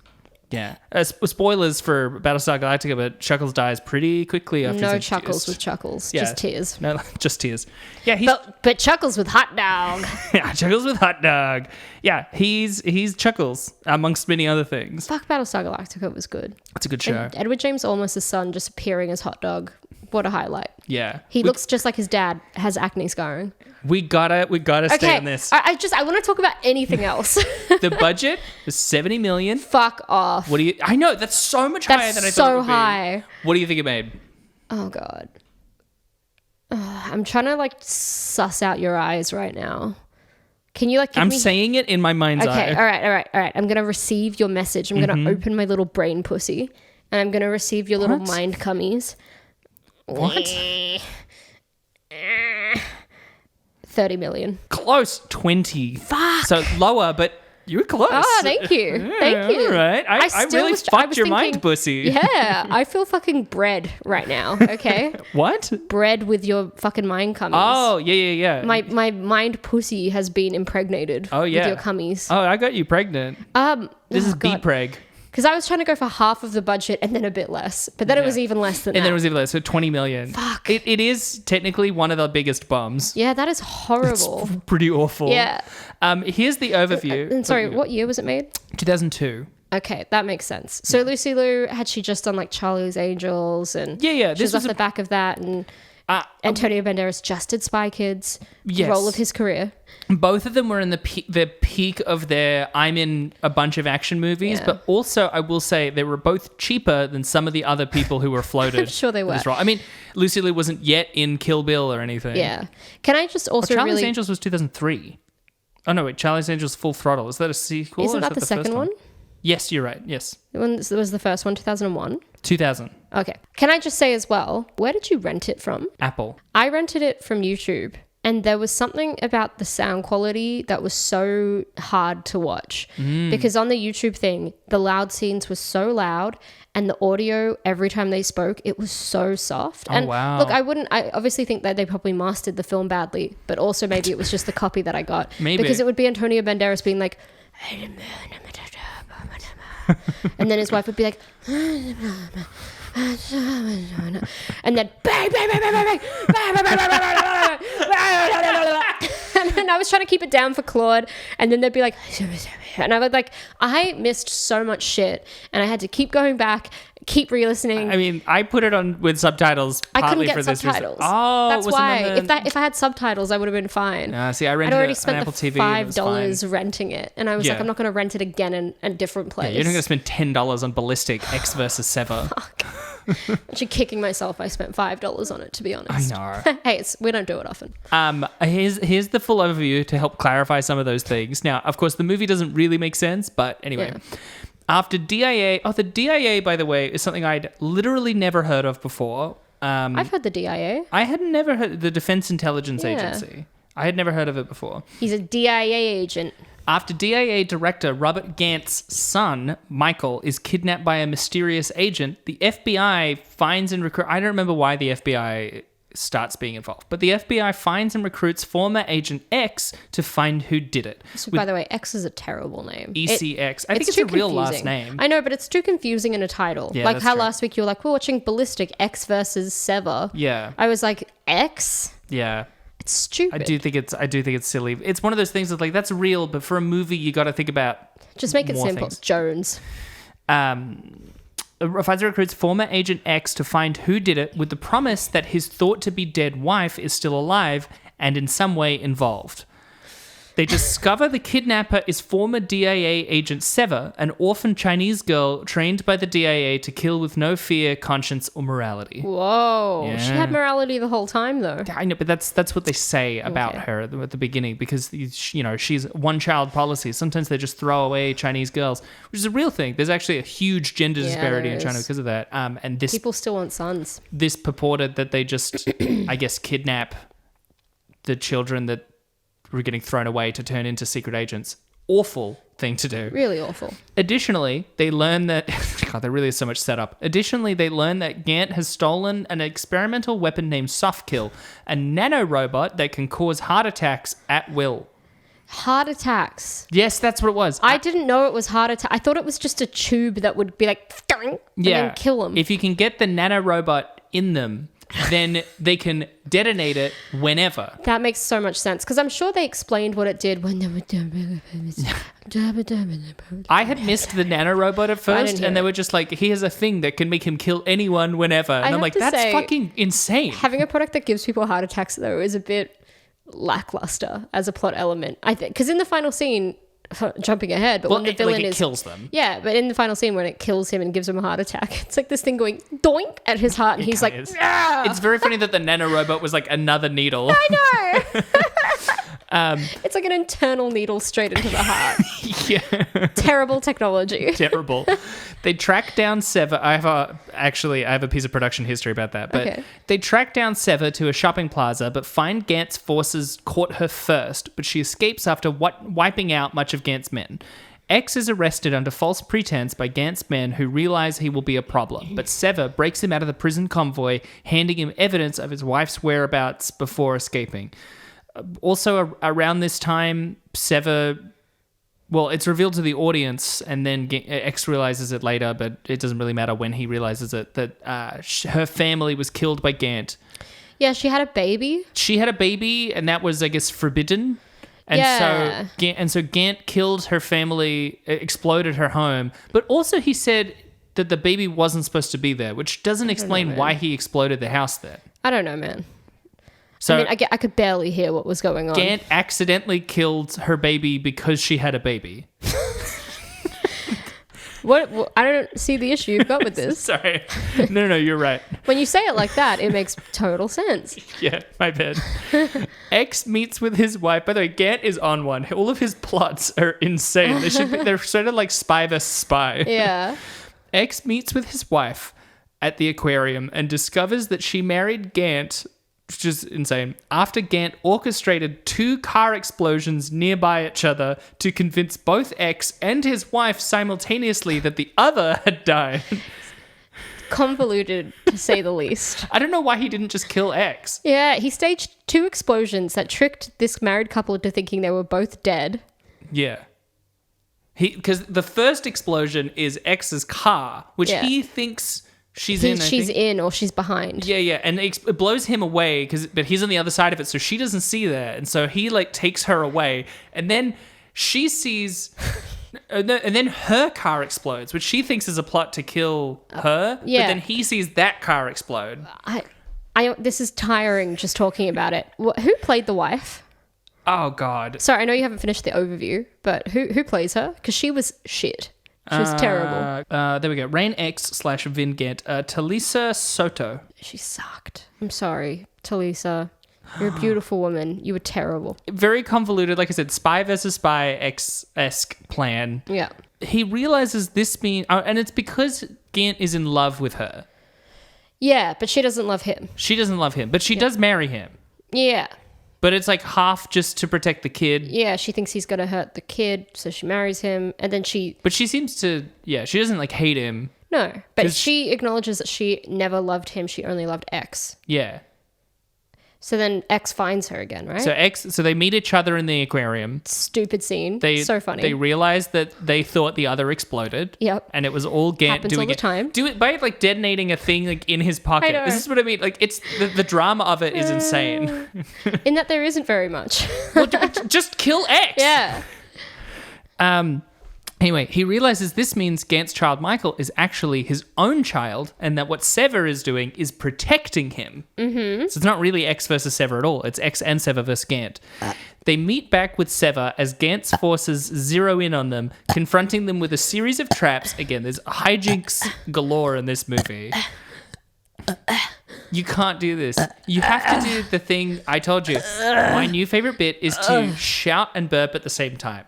Speaker 1: Yeah. Spoilers for Battlestar Galactica, but Chuckles dies pretty quickly after
Speaker 2: No
Speaker 1: he's
Speaker 2: Chuckles
Speaker 1: introduced.
Speaker 2: with Chuckles,
Speaker 1: Yeah.
Speaker 2: just tears.
Speaker 1: No, just tears. Yeah, he's
Speaker 2: But Chuckles with hot dog.
Speaker 1: yeah, Chuckles with hot dog. Yeah, he's Chuckles amongst many other things.
Speaker 2: Fuck, Battlestar Galactica was good.
Speaker 1: It's a good show.
Speaker 2: And Edward James Olmos' son just appearing as hot dog. What a highlight.
Speaker 1: Yeah,
Speaker 2: He looks just like his dad, has acne scarring.
Speaker 1: we gotta stay on this.
Speaker 2: I want to talk about anything else.
Speaker 1: The budget was $70 million.
Speaker 2: Fuck off.
Speaker 1: What do you? I know that's so much higher than I
Speaker 2: That's
Speaker 1: thought it
Speaker 2: so
Speaker 1: would be.
Speaker 2: high.
Speaker 1: What do you think it made?
Speaker 2: Oh God. I'm trying to like suss out your eyes right now. Can you like give
Speaker 1: I'm
Speaker 2: me...
Speaker 1: saying it in my mind's eye.
Speaker 2: Okay, all right. I'm going to receive your message. I'm going to open my little brain pussy and I'm going to receive your little
Speaker 1: What?
Speaker 2: mind cummies.
Speaker 1: What?
Speaker 2: 30 million.
Speaker 1: Close. 20.
Speaker 2: Fuck.
Speaker 1: So lower, but you were close.
Speaker 2: Oh, thank you. Thank you.
Speaker 1: All right. I
Speaker 2: still
Speaker 1: really
Speaker 2: was- I
Speaker 1: fucked
Speaker 2: was
Speaker 1: your
Speaker 2: thinking-
Speaker 1: mind, pussy.
Speaker 2: Yeah, I feel fucking bread right now, okay?
Speaker 1: What?
Speaker 2: Bread with your fucking mind cummies.
Speaker 1: Oh, yeah.
Speaker 2: My mind pussy has been impregnated
Speaker 1: Oh, yeah.
Speaker 2: with your cummies.
Speaker 1: Oh, I got you pregnant. This is B-preg.
Speaker 2: Because I was trying to go for half of the budget and then a bit less. But then it was even less than
Speaker 1: And
Speaker 2: that.
Speaker 1: then it was even less, so 20 million.
Speaker 2: Fuck.
Speaker 1: It is technically one of the biggest bombs.
Speaker 2: Yeah, that is horrible.
Speaker 1: Pretty awful.
Speaker 2: Yeah.
Speaker 1: Here's the overview.
Speaker 2: And sorry, what year was it made?
Speaker 1: 2002.
Speaker 2: Okay, that makes sense. So Lucy Liu, had she just done like Charlie's Angels and
Speaker 1: Yeah.
Speaker 2: she was off the back of that, and Antonio Banderas just did Spy Kids,
Speaker 1: Yes.
Speaker 2: role of his career.
Speaker 1: Both of them were in the peak of their I'm in a bunch of action movies,
Speaker 2: Yeah.
Speaker 1: but also I will say they were both cheaper than some of the other people who were floated.
Speaker 2: I'm sure they
Speaker 1: for this
Speaker 2: were.
Speaker 1: role. I mean, Lucy Liu wasn't yet in Kill Bill or anything.
Speaker 2: Yeah. Can I just also
Speaker 1: Charlie's
Speaker 2: really...
Speaker 1: Angels was 2003. Oh no, wait, Charlie's Angels Full Throttle. Is that a sequel?
Speaker 2: Isn't
Speaker 1: or is
Speaker 2: that the
Speaker 1: first
Speaker 2: second one?
Speaker 1: Yes, you're right. Yes.
Speaker 2: It was the first one, 2001?
Speaker 1: 2000.
Speaker 2: Okay. Can I just say as well, where did you rent it from?
Speaker 1: Apple.
Speaker 2: I rented it from YouTube, and there was something about the sound quality that was so hard to watch because on the YouTube thing, the loud scenes were so loud and the audio every time they spoke, it was so soft.
Speaker 1: Oh,
Speaker 2: And
Speaker 1: wow.
Speaker 2: look, I obviously think that they probably mastered the film badly, but also maybe it was just the copy that I got.
Speaker 1: Maybe.
Speaker 2: Because it would be Antonio Banderas being like, and then his wife would be like, and then bang, bang, bang, bang, bang, bang, bang, bang, bang, bang, and then I was trying to keep it down for Claude, and then they'd be like, and I would like, I missed so much shit, and I had to keep going back, keep re-listening.
Speaker 1: I mean, I put it on with subtitles
Speaker 2: I
Speaker 1: partly
Speaker 2: couldn't
Speaker 1: for
Speaker 2: get
Speaker 1: this
Speaker 2: subtitles.
Speaker 1: reason. Oh,
Speaker 2: that's
Speaker 1: it wasn't
Speaker 2: why.
Speaker 1: on the...
Speaker 2: If I had subtitles, I would have been fine.
Speaker 1: See, I
Speaker 2: I'd
Speaker 1: rented
Speaker 2: already
Speaker 1: it on
Speaker 2: spent
Speaker 1: Apple
Speaker 2: the
Speaker 1: TV. and it was
Speaker 2: $5
Speaker 1: fine.
Speaker 2: renting it, and I was like,
Speaker 1: Yeah.
Speaker 2: I'm not going to rent it again in a different place.
Speaker 1: Yeah, you're not going to spend $10 on Ballistic, Ecks versus Sever.
Speaker 2: Actually kicking myself. I spent $5 on it, to be honest.
Speaker 1: I know.
Speaker 2: Hey, we don't do it often.
Speaker 1: Here's the full overview to help clarify some of those things. Now, of course, the movie doesn't really make sense, but anyway.
Speaker 2: Yeah.
Speaker 1: After DIA... Oh, the DIA, by the way, is something I'd literally never heard of before.
Speaker 2: I've heard the DIA.
Speaker 1: I had never heard the Defense Intelligence
Speaker 2: Yeah.
Speaker 1: Agency. I had never heard of it before.
Speaker 2: He's a DIA agent.
Speaker 1: After DIA director Robert Gant's son, Michael, is kidnapped by a mysterious agent, the FBI finds and recruits... I don't remember why the FBI starts being involved, but the FBI finds and recruits former agent Ecks to find who did it.
Speaker 2: So, by the way, X is a terrible name.
Speaker 1: ECX. I think it's
Speaker 2: too
Speaker 1: a real last
Speaker 2: confusing.
Speaker 1: name.
Speaker 2: I know, but it's too confusing in a title.
Speaker 1: Yeah,
Speaker 2: like
Speaker 1: that's
Speaker 2: how
Speaker 1: true.
Speaker 2: last week you were like, we're watching Ballistic, Ecks versus Sever.
Speaker 1: Yeah.
Speaker 2: I was like, X?
Speaker 1: Yeah.
Speaker 2: It's stupid.
Speaker 1: I do think it's silly. It's one of those things that's like, that's real, but for a movie, you got to think about
Speaker 2: Just make it
Speaker 1: more
Speaker 2: simple.
Speaker 1: things.
Speaker 2: Jones.
Speaker 1: Pfizer recruits former agent X to find who did it with the promise that his thought-to-be-dead wife is still alive and in some way involved. They discover the kidnapper is former DIA agent Sever, an orphan Chinese girl trained by the DIA to kill with no fear, conscience, or morality.
Speaker 2: Whoa.
Speaker 1: Yeah.
Speaker 2: She had morality the whole time, though.
Speaker 1: I know, but that's what they say about
Speaker 2: Okay.
Speaker 1: her at the beginning, because she's one-child policy. Sometimes they just throw away Chinese girls, which is a real thing. There's actually a huge gender
Speaker 2: Yeah,
Speaker 1: disparity
Speaker 2: there
Speaker 1: in China
Speaker 2: is.
Speaker 1: because of that. And this
Speaker 2: People still want sons.
Speaker 1: this purported that they just, I guess, kidnap the children that were getting thrown away to turn into secret agents. Awful thing to do.
Speaker 2: Really awful.
Speaker 1: Additionally, they learn that... God, there really is so much setup. Additionally, they learn that Gant has stolen an experimental weapon named Softkill, a nanorobot that can cause heart attacks at will.
Speaker 2: Heart attacks.
Speaker 1: Yes, that's what it was.
Speaker 2: I didn't know it was heart attack. I thought it was just a tube that would be like, and then kill them.
Speaker 1: If you can get the nanorobot in them, then they can detonate it whenever.
Speaker 2: That makes so much sense because I'm sure they explained what it did when they were doing.
Speaker 1: I had missed the nanorobot at first, and they were just like, "He has a thing that can make him kill anyone whenever," and I'm like, "That's fucking insane."
Speaker 2: Having a product that gives people heart attacks though is a bit lackluster as a plot element. I think because in the final scene. Jumping ahead, but when the villain
Speaker 1: kills them.
Speaker 2: Yeah, but in the final scene when it kills him and gives him a heart attack, it's like this thing going doink at his heart, and he's like, "Ah!"
Speaker 1: It's very funny that the nanorobot was like another needle.
Speaker 2: I know. It's like an internal needle straight into the heart.
Speaker 1: Yeah.
Speaker 2: Terrible technology.
Speaker 1: Terrible. They track down Sever. I have a piece of production history about that. But They track down Sever to a shopping plaza, but find Gant's forces caught her first, but she escapes after wiping out much of Gant's men. Ecks is arrested under false pretense by Gant's men who realize he will be a problem, but Sever breaks him out of the prison convoy, handing him evidence of his wife's whereabouts before escaping. Also, around this time, Sever... Well, it's revealed to the audience, and then Ecks realizes it later, but it doesn't really matter when he realizes it, that her family was killed by Gant.
Speaker 2: Yeah, she had a baby.
Speaker 1: She had a baby, and that was, I guess, forbidden. And so Gant killed her family, exploded her home, but also he said that the baby wasn't supposed to be there, which doesn't explain why he exploded the house there.
Speaker 2: I don't know, man.
Speaker 1: So
Speaker 2: I mean, I could barely hear what was going on.
Speaker 1: Gant accidentally killed her baby because she had a baby.
Speaker 2: What? I don't see the issue you've got with this.
Speaker 1: Sorry. No, you're right.
Speaker 2: When you say it like that, it makes total sense.
Speaker 1: Yeah, my bad. Ecks meets with his wife. By the way, Gant is on one. All of his plots are insane. They're sort of like spy vs. spy.
Speaker 2: Yeah.
Speaker 1: Ecks meets with his wife at the aquarium and discovers that she married Gant, which is insane, after Gant orchestrated 2 car explosions nearby each other to convince both Ecks and his wife simultaneously that the other had died.
Speaker 2: Convoluted, to say the least.
Speaker 1: I don't know why he didn't just kill Ecks.
Speaker 2: Yeah, he staged 2 explosions that tricked this married couple into thinking they were both dead.
Speaker 1: Yeah. Because the first explosion is X's car, which he thinks... She's
Speaker 2: in or she's behind.
Speaker 1: Yeah. And it blows him away, but he's on the other side of it, so she doesn't see that. And so he, like, takes her away. And then she sees... and then her car explodes, which she thinks is a plot to kill her.
Speaker 2: Yeah.
Speaker 1: But then he sees that car explode.
Speaker 2: This is tiring just talking about it. Who played the wife?
Speaker 1: Oh, God.
Speaker 2: Sorry, I know you haven't finished the overview, but who plays her? Because she was shit. She was terrible.
Speaker 1: There we go. Rain X / Vin Gant. Talisa Soto.
Speaker 2: She sucked. I'm sorry, Talisa. You're a beautiful woman. You were terrible.
Speaker 1: Very convoluted. Like I said, spy versus spy X-esque plan.
Speaker 2: Yeah.
Speaker 1: He realizes this means... and it's because Gant is in love with her.
Speaker 2: Yeah, but she doesn't love him.
Speaker 1: She doesn't love him, but she does marry him.
Speaker 2: Yeah.
Speaker 1: But it's like half just to protect the kid.
Speaker 2: Yeah, she thinks he's going to hurt the kid, so she marries him, and then she...
Speaker 1: But she seems to... Yeah, she doesn't, like, hate him.
Speaker 2: No, but she acknowledges that she never loved him, she only loved Ecks.
Speaker 1: Yeah.
Speaker 2: So then Ecks finds her again, right?
Speaker 1: So they meet each other in the aquarium.
Speaker 2: Stupid scene. So funny.
Speaker 1: They realize that they thought the other exploded.
Speaker 2: Yep.
Speaker 1: And it was all Gant
Speaker 2: Happens
Speaker 1: doing
Speaker 2: all the time.
Speaker 1: Do it by, like, detonating a thing, like, in his pocket.
Speaker 2: I know.
Speaker 1: This is what I mean. Like, it's the drama of it is insane.
Speaker 2: In that there isn't very much.
Speaker 1: Well, just kill Ecks.
Speaker 2: Yeah.
Speaker 1: Anyway, he realizes this means Gant's child Michael is actually his own child, and that what Sever is doing is protecting him. Mm-hmm. So it's not really Ecks versus Sever at all. It's Ecks and Sever versus Gant. They meet back with Sever as Gant's forces zero in on them, confronting them with a series of traps. Again, there's hijinks galore in this movie. You can't do this. You have to do the thing I told you. My new favorite bit is to shout and burp at the same time.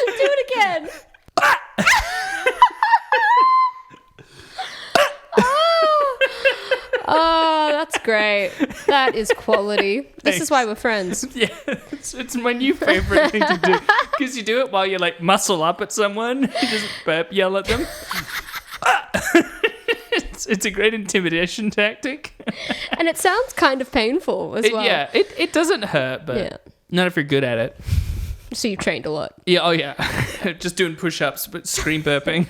Speaker 2: Do it again. Oh, that's great. That is quality. This is why we're friends.
Speaker 1: Yeah, it's my new favorite thing to do, because you do it while you, like, muscle up at someone. You just burp, yell at them. It's a great intimidation tactic.
Speaker 2: And it sounds kind of painful as well.
Speaker 1: Yeah, it doesn't hurt, but not if you're good at it.
Speaker 2: So you've trained a lot.
Speaker 1: Yeah, oh yeah. Just doing push-ups, but scream burping.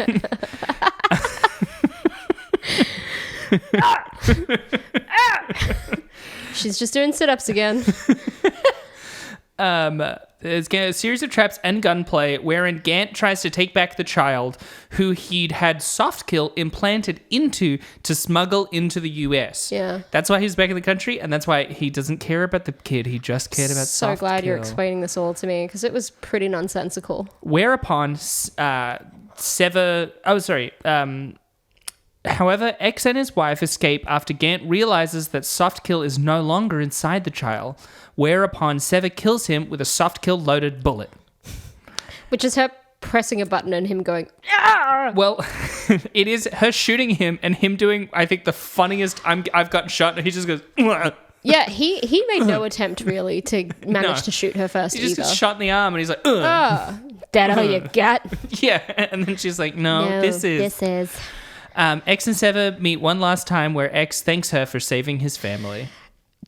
Speaker 2: She's just doing sit-ups again.
Speaker 1: There's a series of traps and gunplay wherein Gant tries to take back the child who he'd had soft kill implanted into to smuggle into the US.
Speaker 2: Yeah.
Speaker 1: That's why he's back in the country, and that's why he doesn't care about the kid. He just cared about soft kill.
Speaker 2: So glad you're explaining this all to me, because it was pretty nonsensical.
Speaker 1: Whereupon Sever... Oh, sorry. However, Ecks and his wife escape after Gant realizes that soft kill is no longer inside the child, whereupon Sever kills him with a soft kill loaded bullet.
Speaker 2: Which is her pressing a button and him going, "Ah!"
Speaker 1: Well, it is her shooting him and him doing, I think, the funniest I've gotten shot, and he just goes... "Ugh."
Speaker 2: Yeah, he made no attempt really to manage to shoot her first
Speaker 1: He just
Speaker 2: either.
Speaker 1: gets shot in the arm and he's like, "Ugh."
Speaker 2: Oh, that all you got?
Speaker 1: Yeah, and then she's like, no, this is. Ecks and Sever meet one last time where Ecks thanks her for saving his family.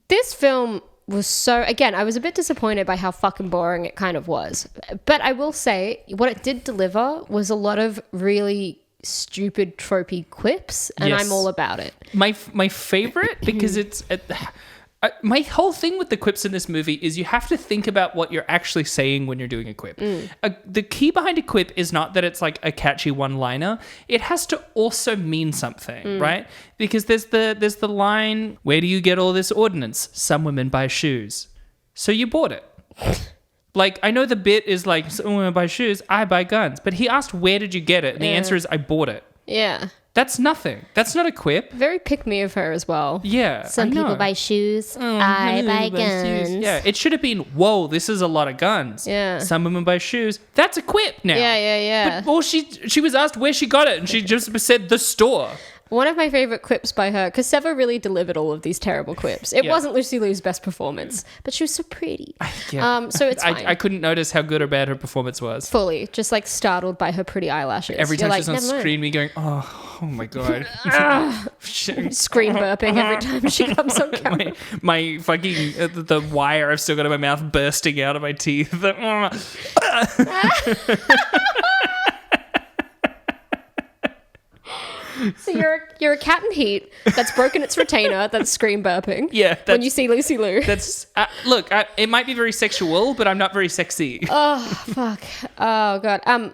Speaker 2: This film was so... Again, I was a bit disappointed by how fucking boring it kind of was. But I will say, what it did deliver was a lot of really stupid, tropey quips, and
Speaker 1: Yes.
Speaker 2: I'm all about it.
Speaker 1: My favorite, because it's... my whole thing with the quips in this movie is you have to think about what you're actually saying when you're doing a quip. The key behind a quip is not that it's like a catchy one-liner. It has to also mean something, right? Because there's the line, "Where do you get all this ordnance? Some women buy shoes. So you bought it." Like, I know the bit is like, "Some women buy shoes, I buy guns." But he asked, "Where did you get it?" And the answer is, "I bought it."
Speaker 2: Yeah.
Speaker 1: That's nothing. That's not a quip.
Speaker 2: Very pick-me of her as well.
Speaker 1: Yeah.
Speaker 2: Some people buy shoes, I buy guns.
Speaker 1: Yeah, it should have been, "Whoa, this is a lot of guns."
Speaker 2: Yeah.
Speaker 1: Some women buy shoes. That's a quip now.
Speaker 2: Yeah.
Speaker 1: But, well, she was asked where she got it, and she just said the store.
Speaker 2: One of my favorite quips by her, because Sever really delivered all of these terrible quips. It wasn't Lucy Liu's best performance, but she was so pretty.
Speaker 1: Yeah.
Speaker 2: So it's fine.
Speaker 1: I couldn't notice how good or bad her performance was.
Speaker 2: Fully, just like startled by her pretty eyelashes.
Speaker 1: Every time
Speaker 2: You're
Speaker 1: she's
Speaker 2: like,
Speaker 1: on
Speaker 2: "Never mind."
Speaker 1: screen, me going, oh my God.
Speaker 2: Scream burping every time she comes on camera.
Speaker 1: my fucking, the wire I've still got in my mouth bursting out of my teeth.
Speaker 2: So you're a cat in heat that's broken its retainer that's scream burping.
Speaker 1: Yeah.
Speaker 2: When you see Lucy Liu.
Speaker 1: That's, look, it might be very sexual, but I'm not very sexy.
Speaker 2: Oh, fuck. Oh, God.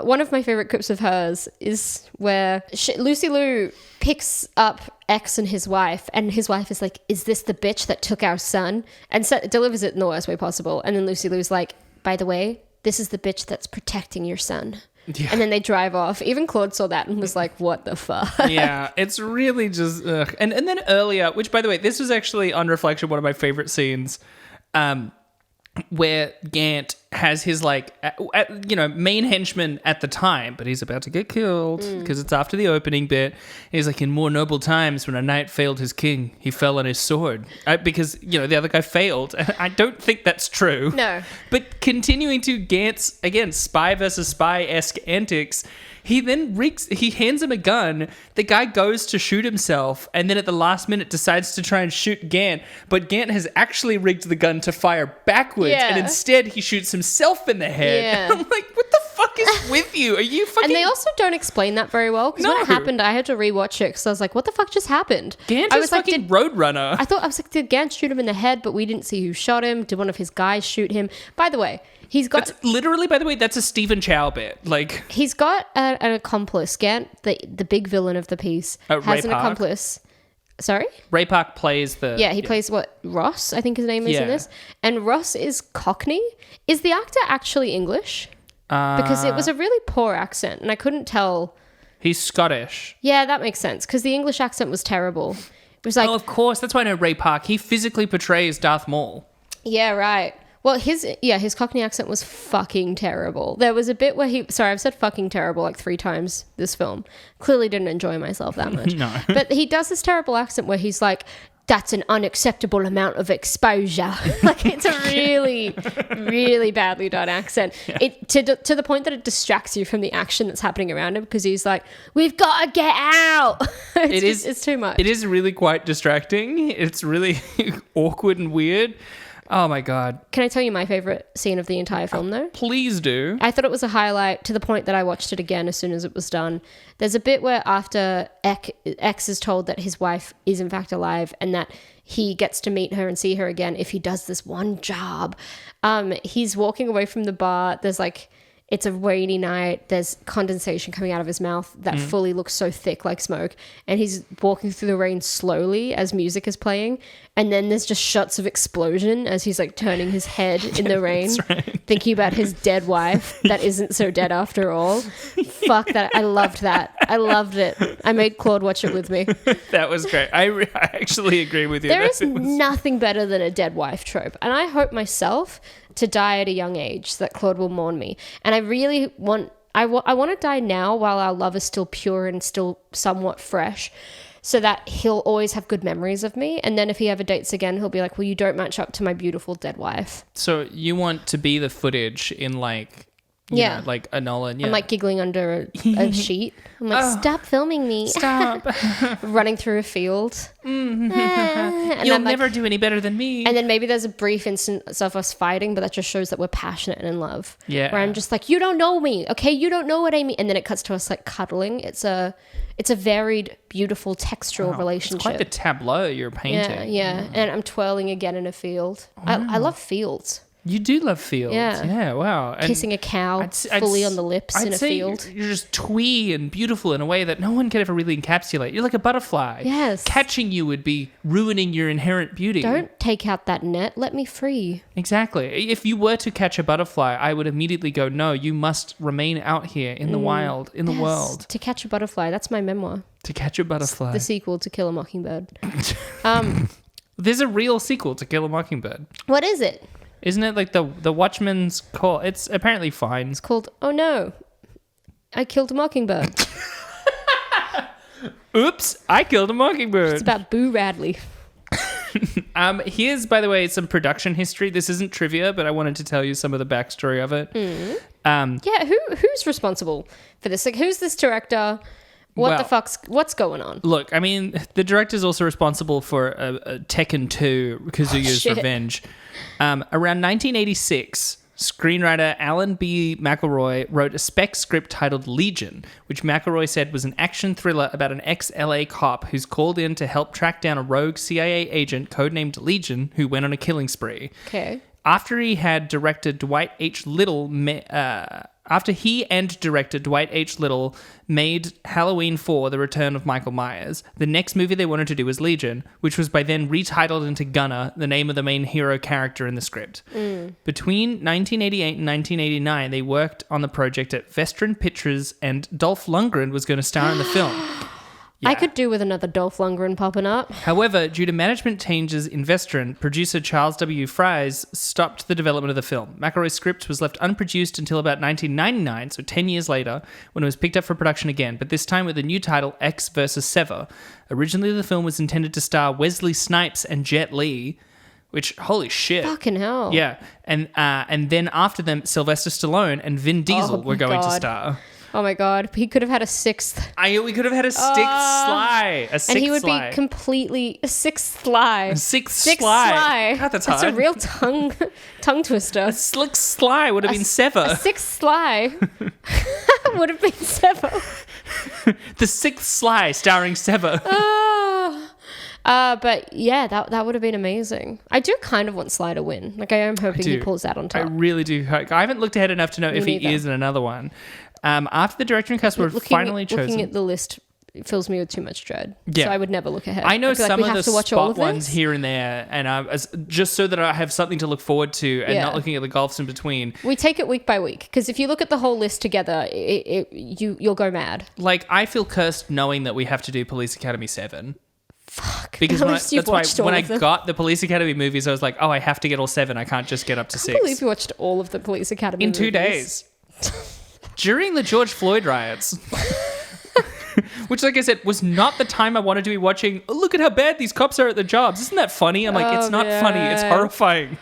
Speaker 2: One of my favorite clips of hers is where Lucy Liu picks up Ecks and his wife is like, "Is this the bitch that took our son?" And delivers it in the worst way possible. And then Lucy Liu's like, "By the way, this is the bitch that's protecting your son." Yeah. And then they drive off. Even Claude saw that and was like, "What the fuck?"
Speaker 1: Yeah, it's really just... Ugh. And then earlier, which, by the way, this was actually, on reflection, one of my favorite scenes, where Gant has his, like, main henchman at the time, but he's about to get killed because it's after the opening bit. He's like, "In more noble times, when a knight failed his king, he fell on his sword." Because, the other guy failed. And I don't think that's true.
Speaker 2: No.
Speaker 1: But continuing to Gant's, again, spy versus spy-esque antics, he then he hands him a gun. The guy goes to shoot himself, and then at the last minute decides to try and shoot Gant. But Gant has actually rigged the gun to fire backwards, and instead he shoots himself in the head.
Speaker 2: Yeah.
Speaker 1: I'm like, what the fuck is with you? Are you fucking...
Speaker 2: And they also don't explain that very well, because when it happened, I had to rewatch it because I was like, what the fuck just happened?
Speaker 1: Gant is fucking Roadrunner.
Speaker 2: I was like, did Gant shoot him in the head, but we didn't see who shot him? Did one of his guys shoot him? By the way, he's got...
Speaker 1: That's literally, by the way, that's a Stephen Chow bit. Like...
Speaker 2: He's got an accomplice. Gant, the big villain of the piece, has an accomplice. Sorry?
Speaker 1: Ray Park plays the...
Speaker 2: Yeah, he plays Ross, I think his name is in this. And Ross is Cockney. Is the actor actually English? Because it was a really poor accent, and I couldn't tell.
Speaker 1: He's Scottish.
Speaker 2: Yeah, that makes sense, because the English accent was terrible. It was like...
Speaker 1: Oh, of course. That's why I know Ray Park. He physically portrays Darth Maul.
Speaker 2: Yeah, right. Well, his Cockney accent was fucking terrible. There was a bit where I've said fucking terrible like 3 times this film. Clearly didn't enjoy myself that much.
Speaker 1: No.
Speaker 2: But he does this terrible accent where he's like, "That's an unacceptable amount of exposure." Like, it's a really, really badly done accent. Yeah. It to the point that it distracts you from the action that's happening around him, because he's like, "We've got to get out." It's too much.
Speaker 1: It is really quite distracting. It's really awkward and weird. Oh my God.
Speaker 2: Can I tell you my favorite scene of the entire film though?
Speaker 1: Please do.
Speaker 2: I thought it was a highlight to the point that I watched it again as soon as it was done. There's a bit where after Ecks is told that his wife is in fact alive and that he gets to meet her and see her again if he does this one job. He's walking away from the bar. There's like, it's a rainy night. There's condensation coming out of his mouth that fully looks so thick like smoke. And he's walking through the rain slowly as music is playing. And then there's just shots of explosion as he's like turning his head in the rain, thinking about his dead wife that isn't so dead after all. Fuck that. I loved that. I loved it. I made Claude watch it with me.
Speaker 1: That was great. I actually agree with you.
Speaker 2: There is nothing better than a dead wife trope. And I hope myself to die at a young age so that Claude will mourn me. And I really want to die now while our love is still pure and still somewhat fresh so that he'll always have good memories of me. And then if he ever dates again, he'll be like, well, you don't match up to my beautiful dead wife.
Speaker 1: So you want to be the footage in like, you know, like a Nolan. Yeah.
Speaker 2: I'm like giggling under a sheet. I'm like, stop filming me.
Speaker 1: Stop.
Speaker 2: Running through a field.
Speaker 1: And
Speaker 2: You'll
Speaker 1: never do any better than me.
Speaker 2: And then maybe there's a brief instance of us fighting, but that just shows that we're passionate and in love.
Speaker 1: Yeah.
Speaker 2: Where I'm just like, you don't know me. Okay. You don't know what I mean. And then it cuts to us like cuddling. It's a varied, beautiful textural relationship.
Speaker 1: It's quite the tableau you're painting.
Speaker 2: Yeah. And I'm twirling again in a field. I love fields.
Speaker 1: You do love fields. Yeah, wow. And
Speaker 2: kissing a cow fully on the lips in a field.
Speaker 1: You're just twee and beautiful in a way that no one could ever really encapsulate. You're like a butterfly.
Speaker 2: Yes.
Speaker 1: Catching you would be ruining your inherent beauty.
Speaker 2: Don't take out that net. Let me free.
Speaker 1: Exactly. If you were to catch a butterfly, I would immediately go, no, you must remain out here in the wild, in the world.
Speaker 2: To Catch a Butterfly. That's my memoir.
Speaker 1: To Catch a Butterfly.
Speaker 2: The sequel to Kill a Mockingbird.
Speaker 1: There's a real sequel to Kill a Mockingbird.
Speaker 2: What is it?
Speaker 1: Isn't it like the Watchman's Call? It's apparently fine.
Speaker 2: It's called Oh No, I Killed a Mockingbird.
Speaker 1: Oops, I killed a mockingbird.
Speaker 2: It's about Boo Radley.
Speaker 1: Here's, by the way, some production history. This isn't trivia, but I wanted to tell you some of the backstory of it.
Speaker 2: Who's responsible for this? Like, who's this director? What's going on?
Speaker 1: Look, I mean, the director's also responsible for a Tekken 2, Kazuya's Revenge. Around 1986, screenwriter Alan B. McElroy wrote a spec script titled Legion, which McElroy said was an action thriller about an ex-LA cop who's called in to help track down a rogue CIA agent codenamed Legion who went on a killing spree.
Speaker 2: Okay.
Speaker 1: After he and director Dwight H. Little made Halloween 4: The Return of Michael Myers, the next movie they wanted to do was Legion, which was by then retitled into Gunner, the name of the main hero character in the script. Between 1988 and 1989, they worked on the project at Vestron Pictures, and Dolph Lundgren was going to star in the film. Yeah.
Speaker 2: I could do with another Dolph Lundgren popping up.
Speaker 1: However, due to management changes in Vestron, producer Charles W. Fries stopped the development of the film. McElroy's script was left unproduced until about 1999, so 10 years later, when it was picked up for production again, but this time with a new title, Ecks vs. Sever. Originally, the film was intended to star Wesley Snipes and Jet Li, which, holy shit.
Speaker 2: Fucking hell.
Speaker 1: Yeah, and then after them, Sylvester Stallone and Vin Diesel were going to star.
Speaker 2: Oh my God. He could have had a sixth.
Speaker 1: We could have had a sixth Sly.
Speaker 2: And he would be completely... A sixth Sly.
Speaker 1: Sixth Sly. God, that's hard.
Speaker 2: That's a real tongue twister.
Speaker 1: A slick Sly would have been Sever.
Speaker 2: A sixth Sly would have been Sever.
Speaker 1: The sixth Sly starring Sever.
Speaker 2: But yeah, that would have been amazing. I do kind of want Sly to win. Like, I am hoping he pulls that on top.
Speaker 1: I really do. I haven't looked ahead enough to know if he is in another one. After the director and cast were finally chosen.
Speaker 2: Looking at the list fills me with too much dread. Yeah. So I would never look ahead.
Speaker 1: I know some of the spot ones here and there, and just so that I have something to look forward to and not looking at the gulfs in between.
Speaker 2: We take it week by week, because if you look at the whole list together, you'll go mad.
Speaker 1: Like, I feel cursed knowing that we have to do Police Academy 7.
Speaker 2: Fuck.
Speaker 1: Because when I got the Police Academy movies, I was like, I have to get all 7. I can't just get up to 6.
Speaker 2: I can't believe you watched all of the Police Academy movies.
Speaker 1: In 2 days. During the George Floyd riots. Which, like I said, was not the time I wanted to be watching, look at how bad these cops are at their jobs. Isn't that funny? I'm like, it's not funny. It's horrifying.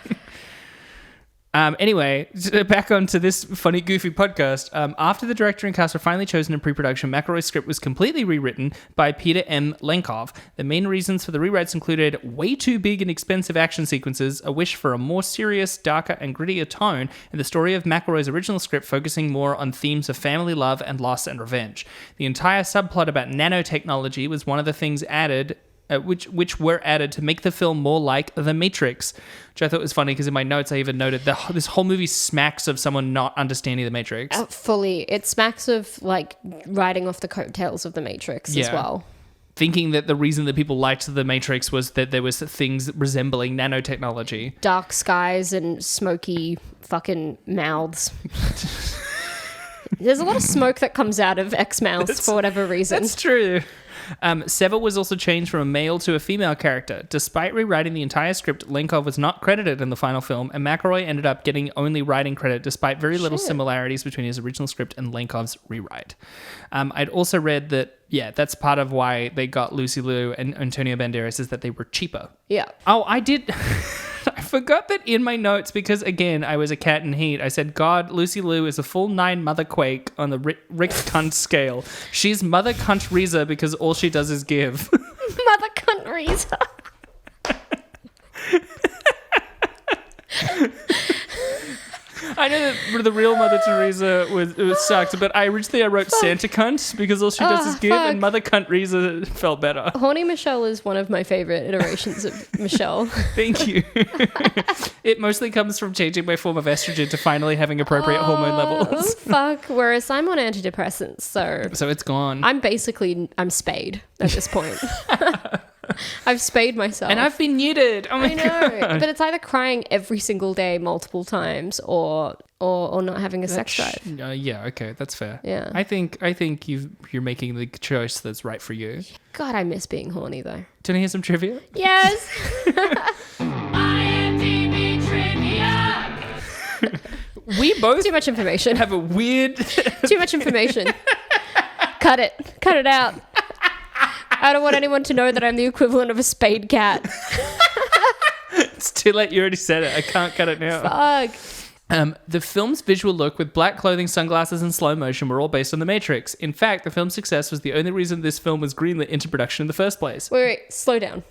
Speaker 1: Anyway, back onto this funny, goofy podcast. After the director and cast were finally chosen in pre-production, McElroy's script was completely rewritten by Peter M. Lenkov. The main reasons for the rewrites included way too big and expensive action sequences, a wish for a more serious, darker, and grittier tone, and the story of McElroy's original script focusing more on themes of family love and loss and revenge. The entire subplot about nanotechnology was one of the things added which were added to make the film more like The Matrix, which I thought was funny because in my notes I even noted that this whole movie smacks of someone not understanding The Matrix.
Speaker 2: Fully. It smacks of like riding off the coattails of The Matrix as well.
Speaker 1: Thinking that the reason that people liked The Matrix was that there was things resembling nanotechnology.
Speaker 2: Dark skies and smoky fucking mouths. There's a lot of smoke that comes out of Ecks mouths for whatever reason.
Speaker 1: That's true. Sever was also changed from a male to a female character. Despite rewriting the entire script, Lenkov was not credited in the final film, and McElroy ended up getting only writing credit despite very little similarities between his original script and Lenkov's rewrite. I'd also read that, that's part of why they got Lucy Liu and Antonio Banderas is that they were cheaper.
Speaker 2: Yeah.
Speaker 1: Oh, I did... I forgot that in my notes because, again, I was a cat in heat. I said, God, Lucy Liu is a full 9 mother quake on the Rick cunt scale. She's mother cunt Reza because all she does is give.
Speaker 2: Mother cunt Reza.
Speaker 1: I know that the real Mother Teresa was sucked, but originally I wrote Santa cunt because all she does is give, and Mother cunt Reza felt better.
Speaker 2: Horny Michelle is one of my favorite iterations of Michelle.
Speaker 1: Thank you. It mostly comes from changing my form of estrogen to finally having appropriate hormone levels.
Speaker 2: Fuck. Whereas I'm on antidepressants, so
Speaker 1: it's gone.
Speaker 2: I'm spayed at this point. I've spayed myself.
Speaker 1: And I've been neutered. Oh my God.
Speaker 2: But it's either crying every single day multiple times or not having a sex drive.
Speaker 1: Yeah, okay, that's fair.
Speaker 2: Yeah.
Speaker 1: I think you're making the choice that's right for you.
Speaker 2: God, I miss being horny though.
Speaker 1: Do you want to hear some trivia?
Speaker 2: Yes.
Speaker 3: IMDb trivia.
Speaker 1: We both
Speaker 2: Too much information.
Speaker 1: have a weird...
Speaker 2: Too much information. Cut it. Cut it out. I don't want anyone to know that I'm the equivalent of a spayed cat.
Speaker 1: It's too late. You already said it. I can't cut it now.
Speaker 2: Fuck.
Speaker 1: The film's visual look with black clothing, sunglasses, and slow motion were all based on The Matrix. In fact, the film's success was the only reason this film was greenlit into production in the first place.
Speaker 2: Wait, slow down.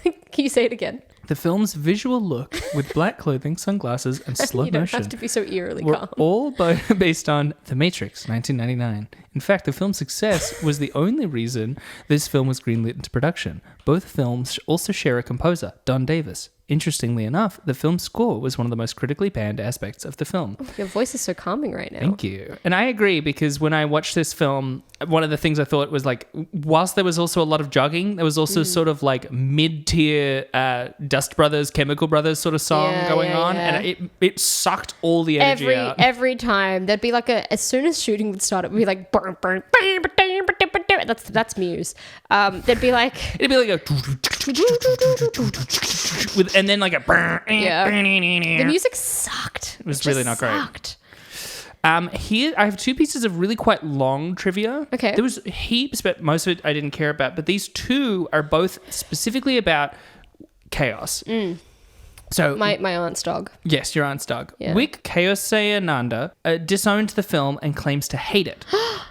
Speaker 2: Can you say it again?
Speaker 1: The film's visual look with black clothing, sunglasses, and slow
Speaker 2: You don't
Speaker 1: motion
Speaker 2: have to be so eerily
Speaker 1: were
Speaker 2: calm.
Speaker 1: all based on The Matrix, 1999. In fact, the film's success was the only reason this film was greenlit into production. Both films also share a composer, Don Davis. Interestingly enough, the film's score was one of the most critically panned aspects of the film.
Speaker 2: Your voice is so calming right now.
Speaker 1: Thank you. And I agree because when I watched this film, one of the things I thought was like, whilst there was also a lot of jogging, there was also sort of like mid-tier Dust Brothers, Chemical Brothers sort of song going on.
Speaker 2: Yeah.
Speaker 1: And it sucked all the energy out.
Speaker 2: Every time there'd be like as soon as shooting would start, it would be like burn. That's Muse. There'd be like
Speaker 1: It'd be like a with and then like a
Speaker 2: the music sucked.
Speaker 1: It was really not great. Here I have two pieces of really quite long trivia.
Speaker 2: Okay.
Speaker 1: There was heaps, but most of it I didn't care about. But these two are both specifically about chaos. So
Speaker 2: My aunt's dog.
Speaker 1: yes, your aunt's dog.
Speaker 2: Yeah.
Speaker 1: Wick Kayosayananda disowned the film and claims to hate it.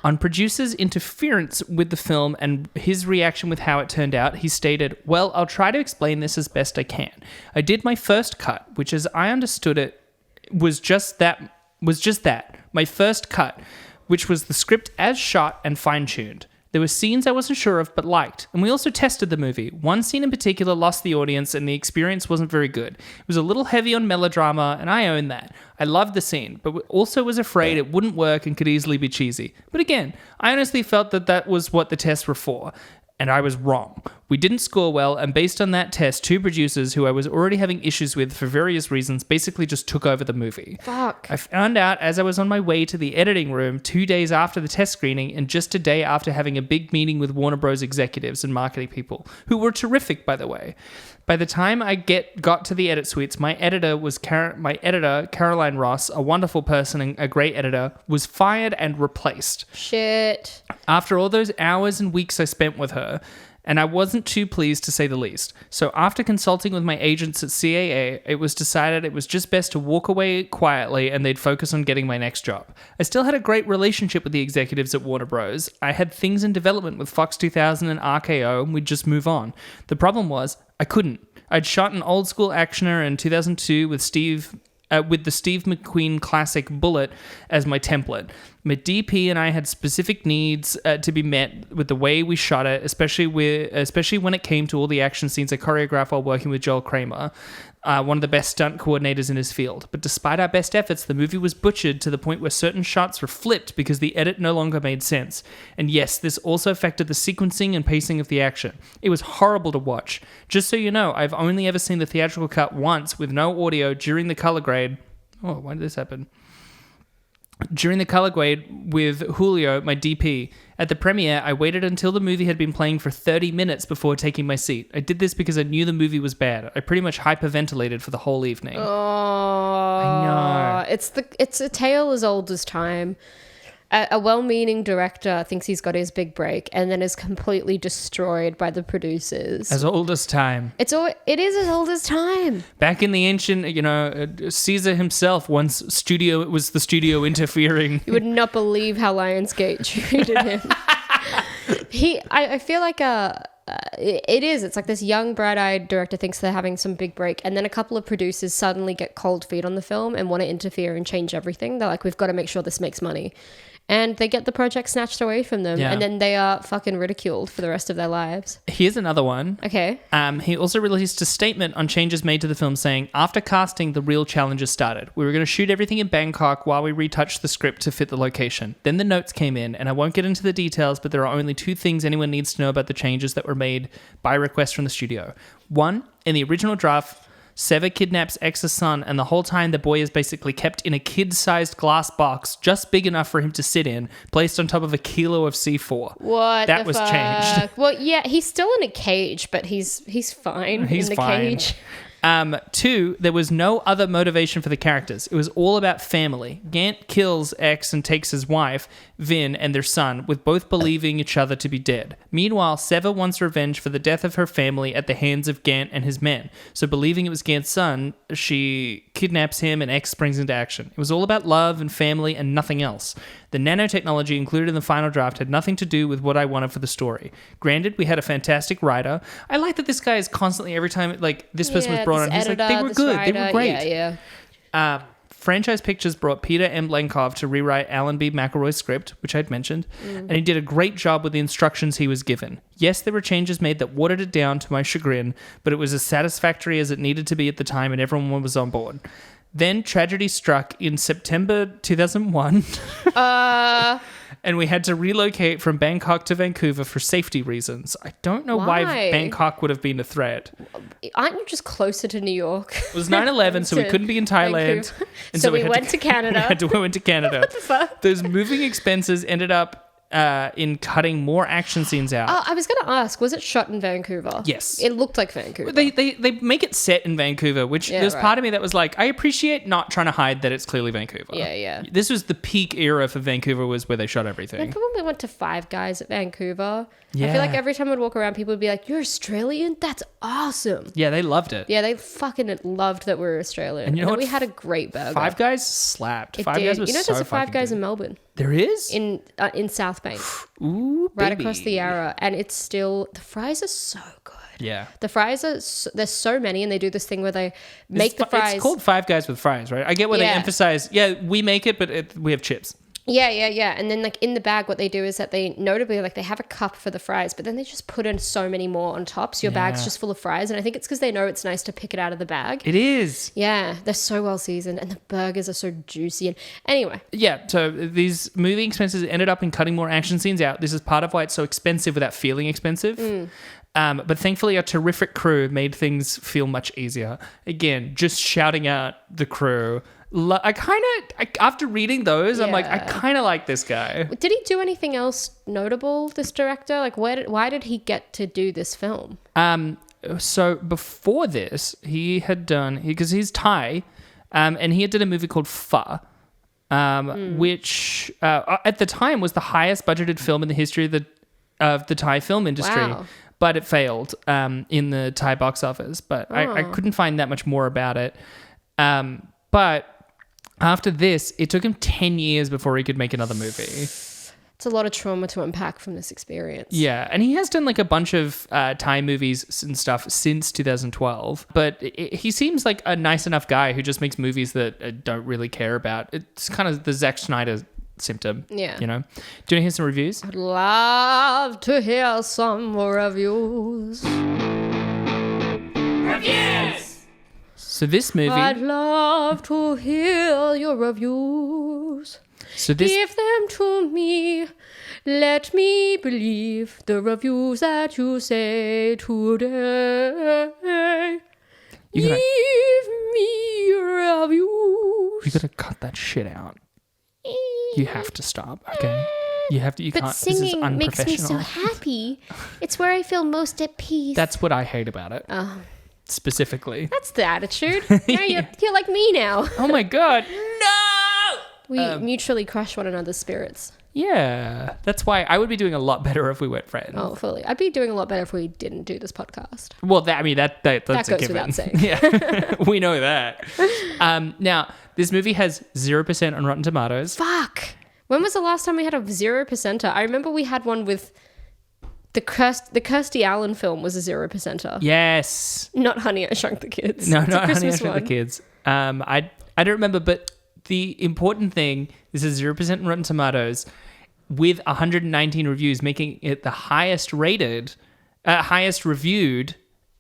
Speaker 1: On producers' interference with the film and his reaction with how it turned out, he stated, "Well, I'll try to explain this as best I can. I did my first cut, which as I understood it was just that. My first cut, which was the script as shot and fine-tuned. There were scenes I wasn't sure of but liked, and we also tested the movie. One scene in particular lost the audience and the experience wasn't very good. It was a little heavy on melodrama, and I own that. I loved the scene, but also was afraid it wouldn't work and could easily be cheesy. But again, I honestly felt that was what the tests were for. And I was wrong. We didn't score well, and based on that test, two producers who I was already having issues with for various reasons basically just took over the movie.
Speaker 2: Fuck.
Speaker 1: I found out as I was on my way to the editing room 2 days after the test screening and just a day after having a big meeting with Warner Bros. Executives and marketing people, who were terrific, by the way. By the time I got to the edit suites, my editor, Caroline Ross, a wonderful person and a great editor, was fired and replaced.
Speaker 2: Shit.
Speaker 1: After all those hours and weeks I spent with her, and I wasn't too pleased to say the least. So after consulting with my agents at CAA, it was decided it was just best to walk away quietly and they'd focus on getting my next job. I still had a great relationship with the executives at Warner Bros. I had things in development with Fox 2000 and RKO, and we'd just move on. The problem was, I couldn't. I'd shot an old school actioner in 2002 with the Steve McQueen classic Bullet as my template. My DP and I had specific needs to be met with the way we shot it, especially when it came to all the action scenes I choreographed while working with Joel Kramer, one of the best stunt coordinators in his field. But despite our best efforts, the movie was butchered to the point where certain shots were flipped because the edit no longer made sense. And yes, this also affected the sequencing and pacing of the action. It was horrible to watch. Just so you know, I've only ever seen the theatrical cut once with no audio during the color grade. Oh, why did this happen? During the color grade with Julio, my DP. At the premiere, I waited until the movie had been playing for 30 minutes before taking my seat. I did this because I knew the movie was bad. I pretty much hyperventilated for the whole evening.
Speaker 2: Oh,
Speaker 1: I know.
Speaker 2: It's a tale as old as time. A well-meaning director thinks he's got his big break and then is completely destroyed by the producers.
Speaker 1: As old as time.
Speaker 2: It is as old as time.
Speaker 1: Back in the ancient, Caesar himself once it was the studio interfering.
Speaker 2: You would not believe how Lionsgate treated him. I feel like it's like this young bright-eyed director thinks they're having some big break, and then a couple of producers suddenly get cold feet on the film and want to interfere and change everything. They're like, we've got to make sure this makes money. And they get the project snatched away from them, and then they are fucking ridiculed for the rest of their lives.
Speaker 1: Here's another one.
Speaker 2: Okay.
Speaker 1: He also released a statement on changes made to the film saying, after casting, the real challenges started. We were going to shoot everything in Bangkok while we retouched the script to fit the location. Then the notes came in, and I won't get into the details, but there are only two things anyone needs to know about the changes that were made by request from the studio. One, in the original draft, Sever kidnaps Ecks' son, and the whole time the boy is basically kept in a kid-sized glass box just big enough for him to sit in, placed on top of a kilo of C4.
Speaker 2: What
Speaker 1: that
Speaker 2: the
Speaker 1: was
Speaker 2: fuck?
Speaker 1: changed.
Speaker 2: Well, yeah, he's still in a cage, but he's fine in the cage.
Speaker 1: Two, there was no other motivation for the characters. It was all about family. Gant kills Ecks and takes his wife, Vin, and their son, with both believing each other to be dead. Meanwhile, Sever wants revenge for the death of her family at the hands of Gant and his men. So believing it was Gant's son, she kidnaps him and Ecks springs into action. It was all about love and family and nothing else. The nanotechnology included in the final draft had nothing to do with what I wanted for the story. Granted, we had a fantastic writer. I like that this guy is constantly, every time this person was brought on, he's
Speaker 2: editor,
Speaker 1: like, they were good,
Speaker 2: writer,
Speaker 1: they were great.
Speaker 2: Yeah.
Speaker 1: Franchise Pictures brought Peter M. Lenkov to rewrite Alan B. McElroy's script, which I'd mentioned, and he did a great job with the instructions he was given. Yes, there were changes made that watered it down to my chagrin, but it was as satisfactory as it needed to be at the time, and everyone was on board. Then tragedy struck in September 2001. And we had to relocate from Bangkok to Vancouver for safety reasons. I don't know why Bangkok would have been a threat.
Speaker 2: Aren't you just closer to New York?
Speaker 1: It was 9/11, so we couldn't be in Thailand.
Speaker 2: And so we went to Canada.
Speaker 1: We went to Canada.
Speaker 2: What the fuck?
Speaker 1: Those moving expenses ended up in cutting more action scenes out.
Speaker 2: I was going to ask, was it shot in Vancouver?
Speaker 1: Yes.
Speaker 2: It looked like Vancouver.
Speaker 1: They make it set in Vancouver, which there's part of me that was like, I appreciate not trying to hide that it's clearly Vancouver.
Speaker 2: Yeah.
Speaker 1: This was the peak era for Vancouver, was where they shot everything.
Speaker 2: I probably went to Five Guys at Vancouver.
Speaker 1: Yeah.
Speaker 2: I feel like every time I'd walk around, people would be like, you're Australian? That's awesome.
Speaker 1: Yeah, they loved it.
Speaker 2: Yeah, they fucking loved that we're Australian.
Speaker 1: And you know what?
Speaker 2: We had a great burger.
Speaker 1: Five Guys slapped.
Speaker 2: It
Speaker 1: Five
Speaker 2: did.
Speaker 1: Guys was
Speaker 2: you know,
Speaker 1: so
Speaker 2: there's a Five Guys
Speaker 1: good.
Speaker 2: in Melbourne.
Speaker 1: There is?
Speaker 2: In South Bank.
Speaker 1: Ooh,
Speaker 2: Right
Speaker 1: baby.
Speaker 2: across the Yarra. And it's still, the fries are so good.
Speaker 1: Yeah.
Speaker 2: The fries are, there's so many, and they do this thing where they make the fries.
Speaker 1: It's called Five Guys with fries, right? I get where they emphasize, we make it, but we have chips.
Speaker 2: Yeah. And then like in the bag, what they do is that they notably like they have a cup for the fries, but then they just put in so many more on top. So your bag's just full of fries. And I think it's because they know it's nice to pick it out of the bag.
Speaker 1: It is.
Speaker 2: Yeah. They're so well seasoned and the burgers are so juicy. And anyway.
Speaker 1: Yeah. So these movie expenses ended up in cutting more action scenes out. This is part of why it's so expensive without feeling expensive. But thankfully, a terrific crew made things feel much easier. Again, just shouting out the crew. After reading those, I'm like, I kind of like this guy.
Speaker 2: Did he do anything else notable, this director? Like, why did he get to do this film?
Speaker 1: So before this, he had done, because he's Thai, and he had done a movie called Pho, which at the time was the highest budgeted film in the history of the Thai film industry.
Speaker 2: Wow.
Speaker 1: but it failed in the Thai box office. But I couldn't find that much more about it. But after this, it took him 10 years before he could make another movie.
Speaker 2: It's a lot of trauma to unpack from this experience.
Speaker 1: Yeah, and he has done like a bunch of Thai movies and stuff since 2012. But he seems like a nice enough guy who just makes movies that I don't really care about. It's kind of the Zack Snyder symptom.
Speaker 2: Yeah.
Speaker 1: You know? Do you want to hear some reviews?
Speaker 2: I'd love to hear some reviews.
Speaker 3: Reviews!
Speaker 1: So this movie...
Speaker 2: I'd love to hear your reviews.
Speaker 1: So this...
Speaker 2: Give them to me. Let me believe the reviews that you say today.
Speaker 1: You gotta-
Speaker 2: Give me reviews.
Speaker 1: You gotta cut that shit out. You have to stop, okay? You have to. You
Speaker 2: But
Speaker 1: can't. This is
Speaker 2: singing makes me so
Speaker 1: unprofessional.
Speaker 2: happy. It's where I feel most at peace.
Speaker 1: That's what I hate about it. Specifically.
Speaker 2: That's the attitude. Now you're like me now.
Speaker 1: Oh my god. No.
Speaker 2: We mutually crush one another's spirits.
Speaker 1: Yeah, that's why I would be doing a lot better if we weren't friends.
Speaker 2: Oh, fully. I'd be doing a lot better if we didn't do this podcast.
Speaker 1: Well, that's
Speaker 2: That
Speaker 1: a
Speaker 2: goes
Speaker 1: given.
Speaker 2: without saying.
Speaker 1: Yeah, we know that. Now, this movie has 0% on Rotten Tomatoes.
Speaker 2: Fuck. When was the last time we had a 0%er? I remember we had one with the Kirstie Allen film was a 0%er.
Speaker 1: Yes.
Speaker 2: Not Honey, I Shrunk the Kids.
Speaker 1: No,
Speaker 2: It's a
Speaker 1: not Honey, I
Speaker 2: Christmas
Speaker 1: Shrunk the
Speaker 2: one.
Speaker 1: Kids. I don't remember, but the important thing, this is 0% on Rotten Tomatoes with 119 reviews, making it the highest rated, highest reviewed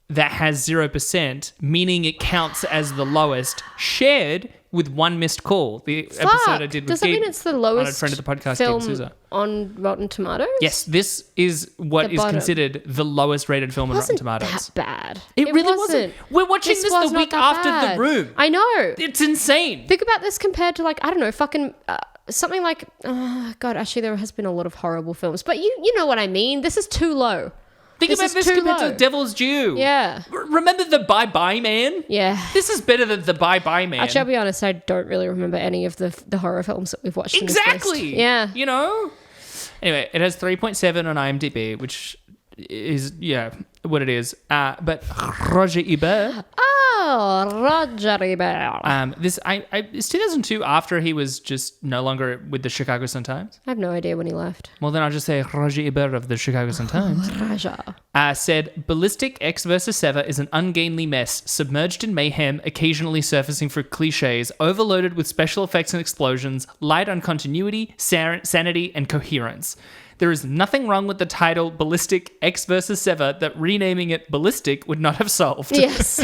Speaker 1: that has 0%, meaning it counts as the lowest, shared with one missed call. The episode I did with
Speaker 2: Does that mean
Speaker 1: Gid,
Speaker 2: it's the
Speaker 1: on a
Speaker 2: lowest
Speaker 1: friend of the podcast,
Speaker 2: film
Speaker 1: Gid Souza.
Speaker 2: on Rotten Tomatoes?
Speaker 1: Yes, this is what
Speaker 2: The
Speaker 1: is
Speaker 2: bottom.
Speaker 1: considered the lowest rated film on Rotten
Speaker 2: Wasn't
Speaker 1: Tomatoes.
Speaker 2: that bad.
Speaker 1: It really wasn't. We're watching this
Speaker 2: was
Speaker 1: the
Speaker 2: not
Speaker 1: week
Speaker 2: that
Speaker 1: after
Speaker 2: bad.
Speaker 1: The Room.
Speaker 2: I know.
Speaker 1: It's insane.
Speaker 2: Think about this compared to, like, I don't know, fucking something like, God, actually there has been a lot of horrible films, but you know what I mean. This is too low.
Speaker 1: Think about
Speaker 2: is
Speaker 1: this
Speaker 2: too
Speaker 1: compared
Speaker 2: low.
Speaker 1: to Devil's Due.
Speaker 2: Yeah.
Speaker 1: Remember The Bye Bye Man?
Speaker 2: Yeah.
Speaker 1: This is better than The Bye Bye Man.
Speaker 2: Actually, I'll be honest, I don't really remember any of the horror films that we've watched in this list.
Speaker 1: Exactly.
Speaker 2: Yeah.
Speaker 1: You know? Anyway, it has 3.7 on IMDb, which is, yeah, what it is. But Roger Ebert...
Speaker 2: Oh, Roger Ebert.
Speaker 1: It's 2002 after he was just no longer with the Chicago Sun-Times.
Speaker 2: I have no idea when he left.
Speaker 1: Well, then I'll just say Roger Ebert of the Chicago Sun-Times.
Speaker 2: Roger.
Speaker 1: Said, Ballistic, Ecks vs. Sever is an ungainly mess, submerged in mayhem, occasionally surfacing for cliches, overloaded with special effects and explosions, light on continuity, sanity, and coherence. There is nothing wrong with the title Ballistic, Ecks vs. Sever that renaming it Ballistic would not have solved.
Speaker 2: Yes.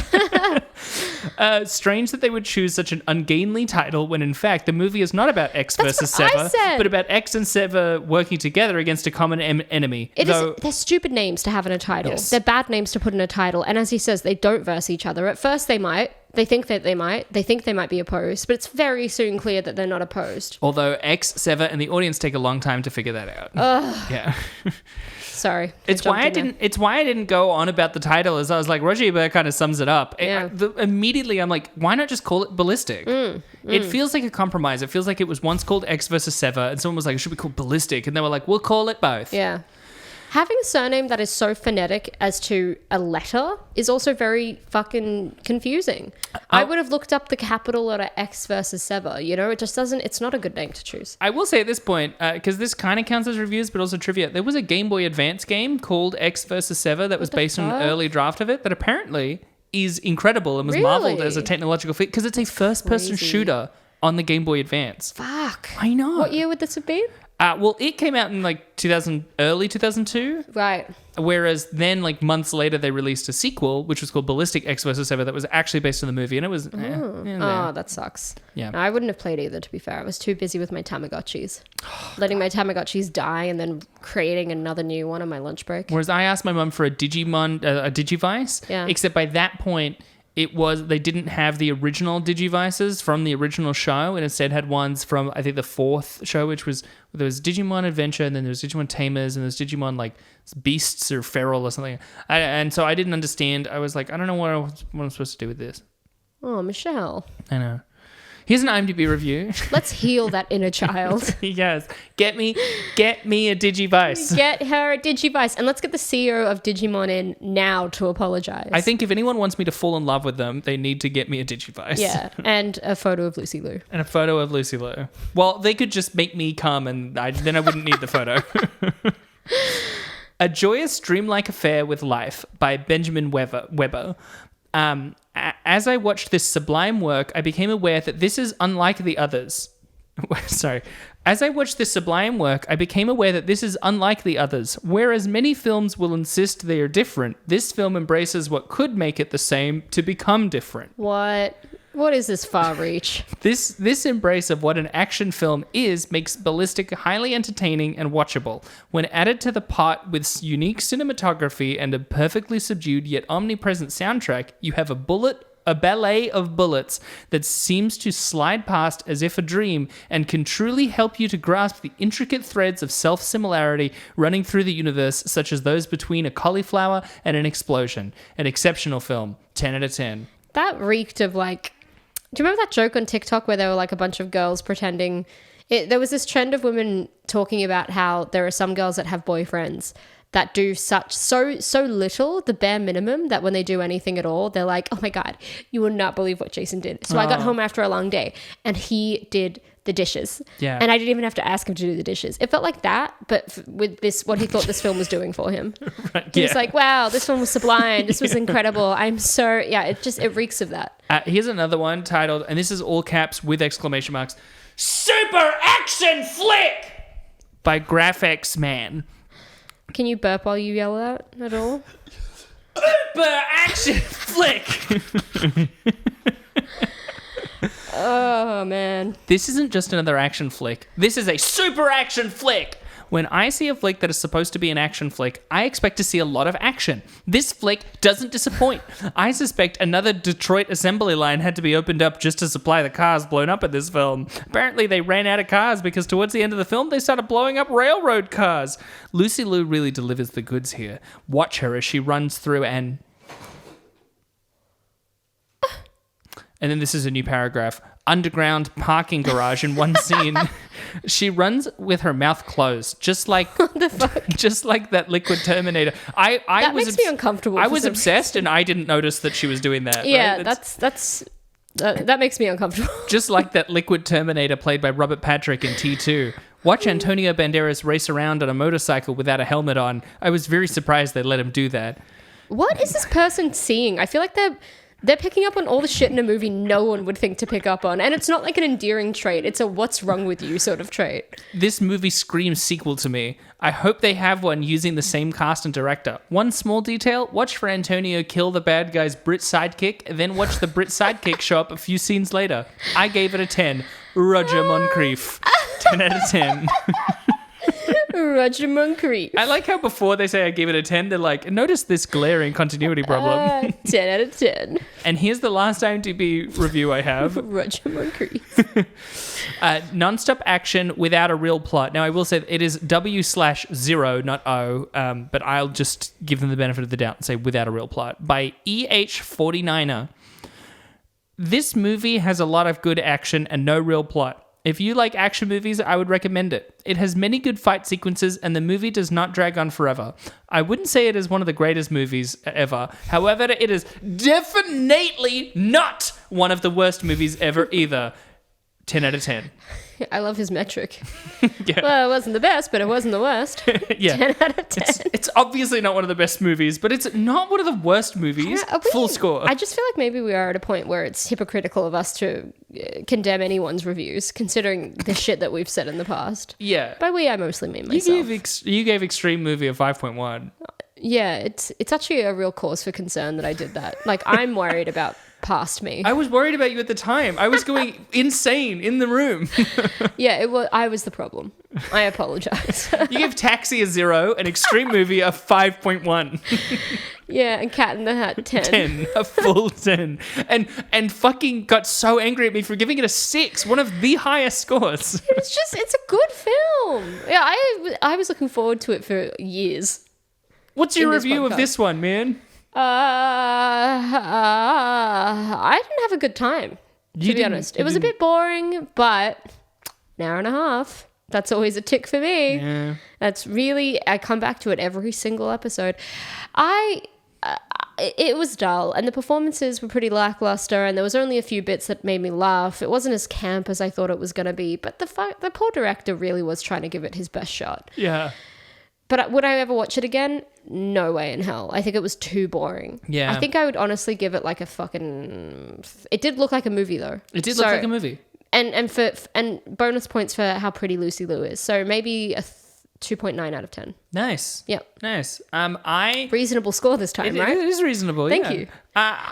Speaker 1: Strange that they would choose such an ungainly title when in fact the movie is not about Ecks versus
Speaker 2: what I
Speaker 1: Sever,
Speaker 2: said.
Speaker 1: but about Ecks and Sever working together against a common enemy.
Speaker 2: They're stupid names to have in a title.
Speaker 1: Yes.
Speaker 2: They're bad names to put in a title. And as he says, they don't verse each other. At first they might. They think that they might. They think they might be opposed. But it's very soon clear that they're not opposed.
Speaker 1: Although Ecks, Sever, and the audience take a long time to figure that out. Yeah.
Speaker 2: Sorry.
Speaker 1: It's why I didn't go on about the title, as I was like, Roger Ebert kind of sums it up.
Speaker 2: Yeah.
Speaker 1: Immediately I'm like, why not just call it Ballistic? It feels like a compromise. It feels like it was once called Ecks versus Sever, and someone was like, it should be called Ballistic, and they were like, we'll call it both.
Speaker 2: Yeah. Having a surname that is so phonetic as to a letter is also very fucking confusing. I would have looked up the capital letter Ecks versus Sever. You know, it just doesn't, it's not a good name to choose.
Speaker 1: I will say at this point, because this kind of counts as reviews, but also trivia, there was a Game Boy Advance game called Ecks vs. Sever that was based on an
Speaker 2: fuck?
Speaker 1: early draft of it that apparently is incredible and was
Speaker 2: Really?
Speaker 1: marveled as a technological feat because it's a first-person
Speaker 2: Crazy.
Speaker 1: shooter on the Game Boy Advance.
Speaker 2: Fuck.
Speaker 1: I know.
Speaker 2: What year would this have been?
Speaker 1: Well, it came out in like early 2002.
Speaker 2: Right.
Speaker 1: Whereas then, like months later, they released a sequel, which was called Ballistic Ecks vs. Sever, that was actually based on the movie, and it was.
Speaker 2: Oh, that sucks.
Speaker 1: Yeah.
Speaker 2: No, I wouldn't have played either, to be fair. I was too busy with my Tamagotchis. Letting my Tamagotchis die and then creating another new one on my lunch break.
Speaker 1: Whereas I asked my mum for a Digimon, a Digivice,
Speaker 2: Yeah.
Speaker 1: except by that point, they didn't have the original Digivices from the original show, and instead had ones from, I think, the fourth show, which was, there was Digimon Adventure, and then there was Digimon Tamers, and there's Digimon, like, Beasts or Feral or something. And so I didn't understand. I was like, I don't know what I'm supposed to do with this.
Speaker 2: Oh, Michelle.
Speaker 1: I know. Here's an IMDb review.
Speaker 2: Let's heal that inner child.
Speaker 1: Yes. Get me a Digivice.
Speaker 2: Get her a Digivice. And let's get the CEO of Digimon in now to apologize.
Speaker 1: I think if anyone wants me to fall in love with them, they need to get me a Digivice.
Speaker 2: Yeah. And a photo of Lucy Liu.
Speaker 1: And a photo of Lucy Liu. Well, they could just make me come and then I wouldn't need the photo. A Joyous Dreamlike Affair with Life by Benjamin Weber. As I watched this sublime work, I became aware that this is unlike the others. Sorry. As I watched this sublime work, I became aware that this is unlike the others. Whereas many films will insist they are different, this film embraces what could make it the same to become different.
Speaker 2: What is this far reach?
Speaker 1: This embrace of what an action film is makes Ballistic highly entertaining and watchable. When added to the pot with unique cinematography and a perfectly subdued yet omnipresent soundtrack, you have a ballet of bullets that seems to slide past as if a dream and can truly help you to grasp the intricate threads of self-similarity running through the universe, such as those between a cauliflower and an explosion. An exceptional film. 10 out of 10.
Speaker 2: That reeked of like... Do you remember that joke on TikTok where there were like a bunch of girls pretending... There was this trend of women talking about how there are some girls that have boyfriends that do so little, the bare minimum, that when they do anything at all, they're like, oh my God, you will not believe what Jason did. So I got home after a long day and he did the dishes.
Speaker 1: Yeah.
Speaker 2: And I didn't even have to ask him to do the dishes. It felt like that, but with this, what he thought this film was doing for him.
Speaker 1: Right,
Speaker 2: He was like, wow, this one was sublime. This was incredible. It reeks of that.
Speaker 1: Here's another one titled, and this is all caps with exclamation marks, Super Action Flick by Graphics Man.
Speaker 2: Can you burp while you yell that at all?
Speaker 1: Super Action Flick!
Speaker 2: Oh, man.
Speaker 1: This isn't just another action flick. This is a super action flick. When I see a flick that is supposed to be an action flick, I expect to see a lot of action. This flick doesn't disappoint. I suspect another Detroit assembly line had to be opened up just to supply the cars blown up in this film. Apparently they ran out of cars because towards the end of the film they started blowing up railroad cars. Lucy Liu really delivers the goods here. Watch her as she runs through and then this is a new paragraph. Underground parking garage in one scene. She runs with her mouth closed, just like just like that Liquid Terminator.
Speaker 2: That makes me uncomfortable.
Speaker 1: I was obsessed, and I didn't notice that she was doing that.
Speaker 2: Yeah,
Speaker 1: right?
Speaker 2: that makes me uncomfortable.
Speaker 1: Just like that Liquid Terminator played by Robert Patrick in T2. Watch Antonio Banderas race around on a motorcycle without a helmet on. I was very surprised they let him do that.
Speaker 2: What is this person seeing? I feel like they're picking up on all the shit in a movie no one would think to pick up on. And it's not like an endearing trait. It's a what's wrong with you sort of trait.
Speaker 1: This movie screams sequel to me. I hope they have one using the same cast and director. One small detail, watch for Antonio kill the bad guy's Brit sidekick, and then watch the Brit sidekick show up a few scenes later. I gave it a 10. Roger Moncrief. 10 out of 10.
Speaker 2: Roger Moncrief.
Speaker 1: I like how before they say I gave it a 10, they're like, notice this glaring continuity problem.
Speaker 2: 10 out of 10.
Speaker 1: And here's the last IMDb review I have.
Speaker 2: Roger Moncrief.
Speaker 1: Non-stop action without a real plot. Now, I will say it is W/0, not O, but I'll just give them the benefit of the doubt and say without a real plot. By EH49er. This movie has a lot of good action and no real plot. If you like action movies, I would recommend it. It has many good fight sequences, and the movie does not drag on forever. I wouldn't say it is one of the greatest movies ever. However, it is definitely not one of the worst movies ever either. 10 out of 10.
Speaker 2: I love his metric.
Speaker 1: Yeah.
Speaker 2: Well, it wasn't the best, but it wasn't the worst.
Speaker 1: Yeah.
Speaker 2: 10 out of 10.
Speaker 1: It's obviously not one of the best movies, but it's not one of the worst movies. Full score.
Speaker 2: I just feel like maybe we are at a point where it's hypocritical of us to condemn anyone's reviews, considering the shit that we've said in the past.
Speaker 1: Yeah.
Speaker 2: By we, I mostly mean myself.
Speaker 1: You gave Extreme Movie a 5.1.
Speaker 2: Yeah, it's actually a real cause for concern that I did that. Like, I'm worried about past me.
Speaker 1: I was worried about you at the time. I was going insane in the room.
Speaker 2: Yeah, I was the problem. I apologize.
Speaker 1: You gave Taxi a 0 and Extreme Movie a 5.1.
Speaker 2: Yeah, and Cat in the Hat 10.
Speaker 1: 10, a full 10. And fucking got so angry at me for giving it a 6, one of the highest scores.
Speaker 2: It's a good film. Yeah, I was looking forward to it for years.
Speaker 1: What's your review of this one, man?
Speaker 2: I didn't have a good time. To be honest, it was a bit boring, but an hour and a half. That's always a tick for me.
Speaker 1: Yeah.
Speaker 2: That's really, I come back to it every single episode. It was dull, and the performances were pretty lackluster, and there was only a few bits that made me laugh. It wasn't as camp as I thought it was going to be, but the poor director really was trying to give it his best shot.
Speaker 1: Yeah.
Speaker 2: But would I ever watch it again? No way in hell. I think it was too boring.
Speaker 1: Yeah.
Speaker 2: I think I would honestly give it like a fucking... It did look like a movie, though.
Speaker 1: It did look like a movie.
Speaker 2: And bonus points for how pretty Lucy Liu is. So maybe a 2.9 out of 10.
Speaker 1: Nice.
Speaker 2: Yep.
Speaker 1: Nice.
Speaker 2: Reasonable score this time, right?
Speaker 1: It is reasonable.
Speaker 2: Thank
Speaker 1: yeah.
Speaker 2: you.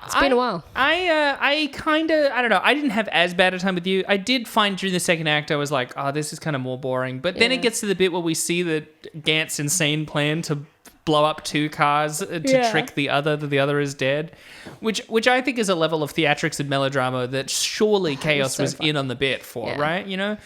Speaker 2: It's been a while.
Speaker 1: I kind of, I don't know. I didn't have as bad a time with you. I did find during the second act, I was like, oh, this is kind of more boring. But then it gets to the bit where we see the Gant's insane plan to blow up 2 cars to trick the other that the other is dead, which I think is a level of theatrics and melodrama that surely Chaos was in on the bit for, right? You know?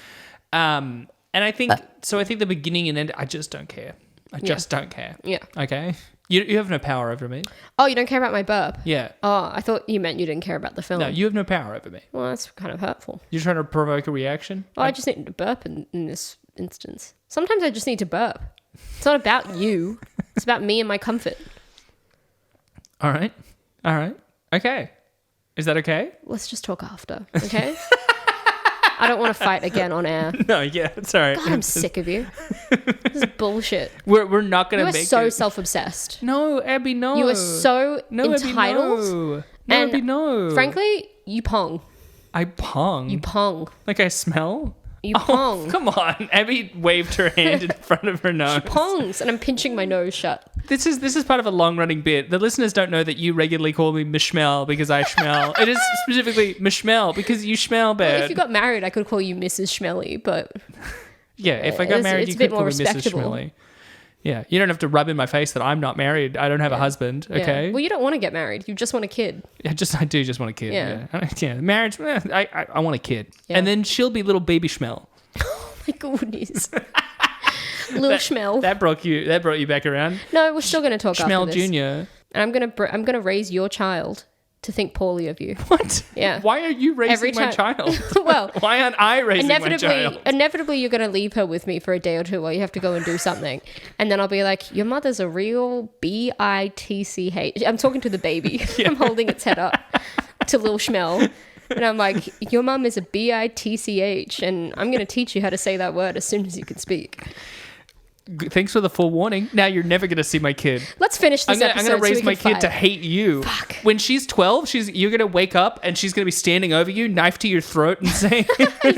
Speaker 1: And I think, I think the beginning and end, I just don't care. I just don't care.
Speaker 2: Yeah.
Speaker 1: Okay? You have no power over me.
Speaker 2: Oh, you don't care about my burp?
Speaker 1: Yeah.
Speaker 2: Oh, I thought you meant you didn't care about the film.
Speaker 1: No, you have no power over me.
Speaker 2: Well, that's kind of hurtful.
Speaker 1: You're trying to provoke a reaction?
Speaker 2: Oh, I just need to burp in this instance. Sometimes I just need to burp. It's not about you. It's about me and my comfort.
Speaker 1: All right. Okay. Is that okay?
Speaker 2: Let's just talk after, okay? I don't want to fight again on air.
Speaker 1: No, yeah, it's all right.
Speaker 2: God, I'm sick of you. This is bullshit.
Speaker 1: We're not going to
Speaker 2: You are
Speaker 1: make
Speaker 2: so
Speaker 1: it.
Speaker 2: self-obsessed.
Speaker 1: No, Abby, no.
Speaker 2: You are so
Speaker 1: no,
Speaker 2: entitled.
Speaker 1: Abby, no.
Speaker 2: And
Speaker 1: Abby, no.
Speaker 2: frankly, you pong.
Speaker 1: I pong.
Speaker 2: You pong.
Speaker 1: Like I smell?
Speaker 2: You pong.
Speaker 1: Come on. Abby waved her hand in front of her nose.
Speaker 2: Pongs, and I'm pinching my nose shut.
Speaker 1: This is part of a long-running bit. The listeners don't know that you regularly call me Mishmel because I smell. It is specifically Mishmel because you smell bad.
Speaker 2: Well, if you got married, I could call you Mrs. Schmelly, but...
Speaker 1: Yeah, if I got married,
Speaker 2: it's
Speaker 1: you
Speaker 2: a bit
Speaker 1: could call
Speaker 2: more
Speaker 1: me Mrs.
Speaker 2: respectable.
Speaker 1: Schmelly. Yeah, you don't have to rub in my face that I'm not married. I don't have a husband,
Speaker 2: Yeah.
Speaker 1: okay?
Speaker 2: Well, you don't want to get married. You just want a kid.
Speaker 1: I do just want a kid.
Speaker 2: Yeah.
Speaker 1: Yeah. Marriage, I want a kid.
Speaker 2: Yeah.
Speaker 1: And then she'll be little baby Schmel.
Speaker 2: Oh my goodness. Little Schmel.
Speaker 1: That brought you back around.
Speaker 2: No, we're still going to talk
Speaker 1: Schmel
Speaker 2: after this.
Speaker 1: Jr.
Speaker 2: And I'm gonna raise your child to think poorly of you.
Speaker 1: What?
Speaker 2: Yeah.
Speaker 1: Why are you raising
Speaker 2: Every
Speaker 1: my
Speaker 2: time-
Speaker 1: child?
Speaker 2: Well,
Speaker 1: why aren't I raising my child?
Speaker 2: inevitably, you're going to leave her with me for a day or two while you have to go and do something. And then I'll be like, your mother's a real bitch. I'm talking to the baby. I'm holding its head up to Lil Schmel. And I'm like, your mum is a bitch. And I'm going to teach you how to say that word as soon as you can speak.
Speaker 1: Thanks for the forewarning. Now you're never going to see my kid.
Speaker 2: Let's finish this episode.
Speaker 1: I'm going to raise
Speaker 2: so we
Speaker 1: my
Speaker 2: can
Speaker 1: kid to
Speaker 2: fight.
Speaker 1: hate you.
Speaker 2: Fuck.
Speaker 1: When she's 12, you're going to wake up and she's going to be standing over you, knife to your throat and saying,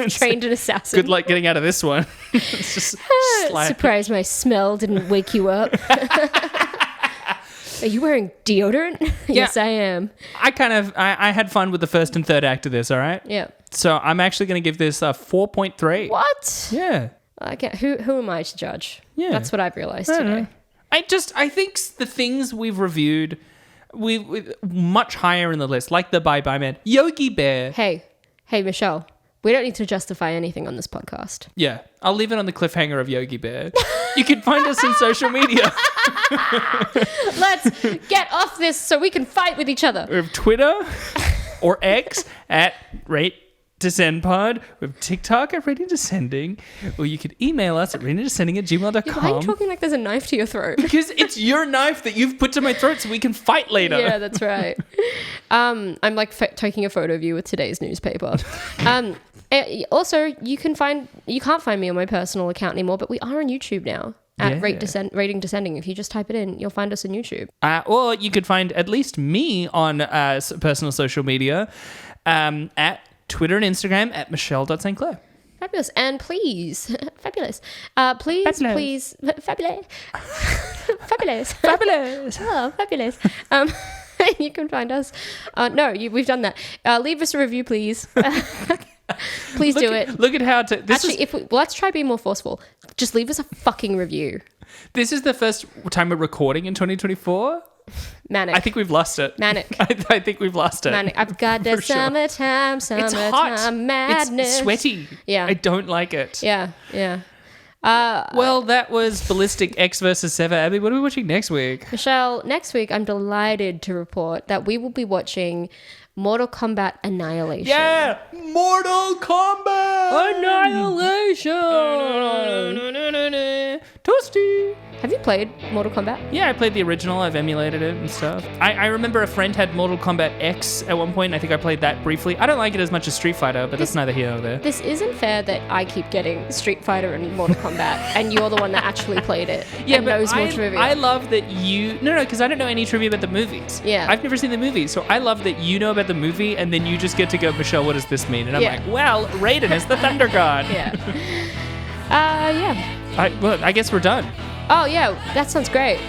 Speaker 2: Trained an assassin.
Speaker 1: good luck getting out of this one. It's just
Speaker 2: Surprised my smell didn't wake you up. Are you wearing deodorant? Yes, I am.
Speaker 1: I had fun with the first and third act of this, all right?
Speaker 2: Yeah.
Speaker 1: So I'm actually going to give this a 4.3.
Speaker 2: What?
Speaker 1: Yeah.
Speaker 2: Okay. Who am I to judge?
Speaker 1: Yeah.
Speaker 2: That's what I've realized
Speaker 1: I don't
Speaker 2: today.
Speaker 1: know. I think the things we've reviewed, we much higher in the list, like the Bye Bye Man, Yogi Bear.
Speaker 2: Hey, Michelle. We don't need to justify anything on this podcast.
Speaker 1: Yeah, I'll leave it on the cliffhanger of Yogi Bear. You can find us on social media.
Speaker 2: Let's get off this so we can fight with each other.
Speaker 1: We have Twitter or Ecks at RateDescendPod. We have TikTok at RatingDescending. Or you could email us at RatingDescending@gmail.com.
Speaker 2: Why are you talking like there's a knife to your throat?
Speaker 1: Because it's your knife that you've put to my throat so we can fight later.
Speaker 2: Yeah, that's right. I'm like taking a photo of you with today's newspaper. Also, you can't find me on my personal account anymore, but we are on YouTube now at Rating Descending. If you just type it in, you'll find us on YouTube.
Speaker 1: Or you could find at least me on personal social media at Twitter and Instagram at Michelle.St.
Speaker 2: Fabulous. And please, fabulous. Please, fabulous. Fabulous.
Speaker 1: Fabulous.
Speaker 2: Oh, fabulous. You can find us. We've done that. Leave us a review, please. Please do it.
Speaker 1: Look at how
Speaker 2: let's try being more forceful. Just leave us a fucking review.
Speaker 1: This is the first time we're recording in 2024.
Speaker 2: Manic.
Speaker 1: I think we've lost it.
Speaker 2: Manic.
Speaker 1: I think we've lost it.
Speaker 2: Manic. I've got the
Speaker 1: For sure.
Speaker 2: summertime
Speaker 1: It's hot.
Speaker 2: madness.
Speaker 1: It's sweaty.
Speaker 2: Yeah.
Speaker 1: I don't like it.
Speaker 2: Yeah.
Speaker 1: Well, that was Ballistic, Ecks versus Sever. Abby, what are we watching next week?
Speaker 2: Michelle, next week I'm delighted to report that we will be watching Mortal Kombat Annihilation.
Speaker 1: Yeah! Mortal Kombat!
Speaker 2: Annihilation!
Speaker 1: Toasty!
Speaker 2: Have you played Mortal Kombat?
Speaker 1: Yeah, I played the original. I've emulated it and stuff. I remember a friend had Mortal Kombat X at one point. I think I played that briefly. I don't like it as much as Street Fighter, but that's neither here nor there.
Speaker 2: This isn't fair that I keep getting Street Fighter and Mortal Kombat, and you're the one that actually played it and knows more trivia.
Speaker 1: I love that you... No, because I don't know any trivia about the movies.
Speaker 2: Yeah.
Speaker 1: I've never seen the movies, so I love that you know about the movie, and then you just get to go, Michelle, what does this mean? And I'm like, well, Raiden is the Thunder God.
Speaker 2: Yeah. Yeah.
Speaker 1: I guess we're done.
Speaker 2: Oh, yeah. That sounds great.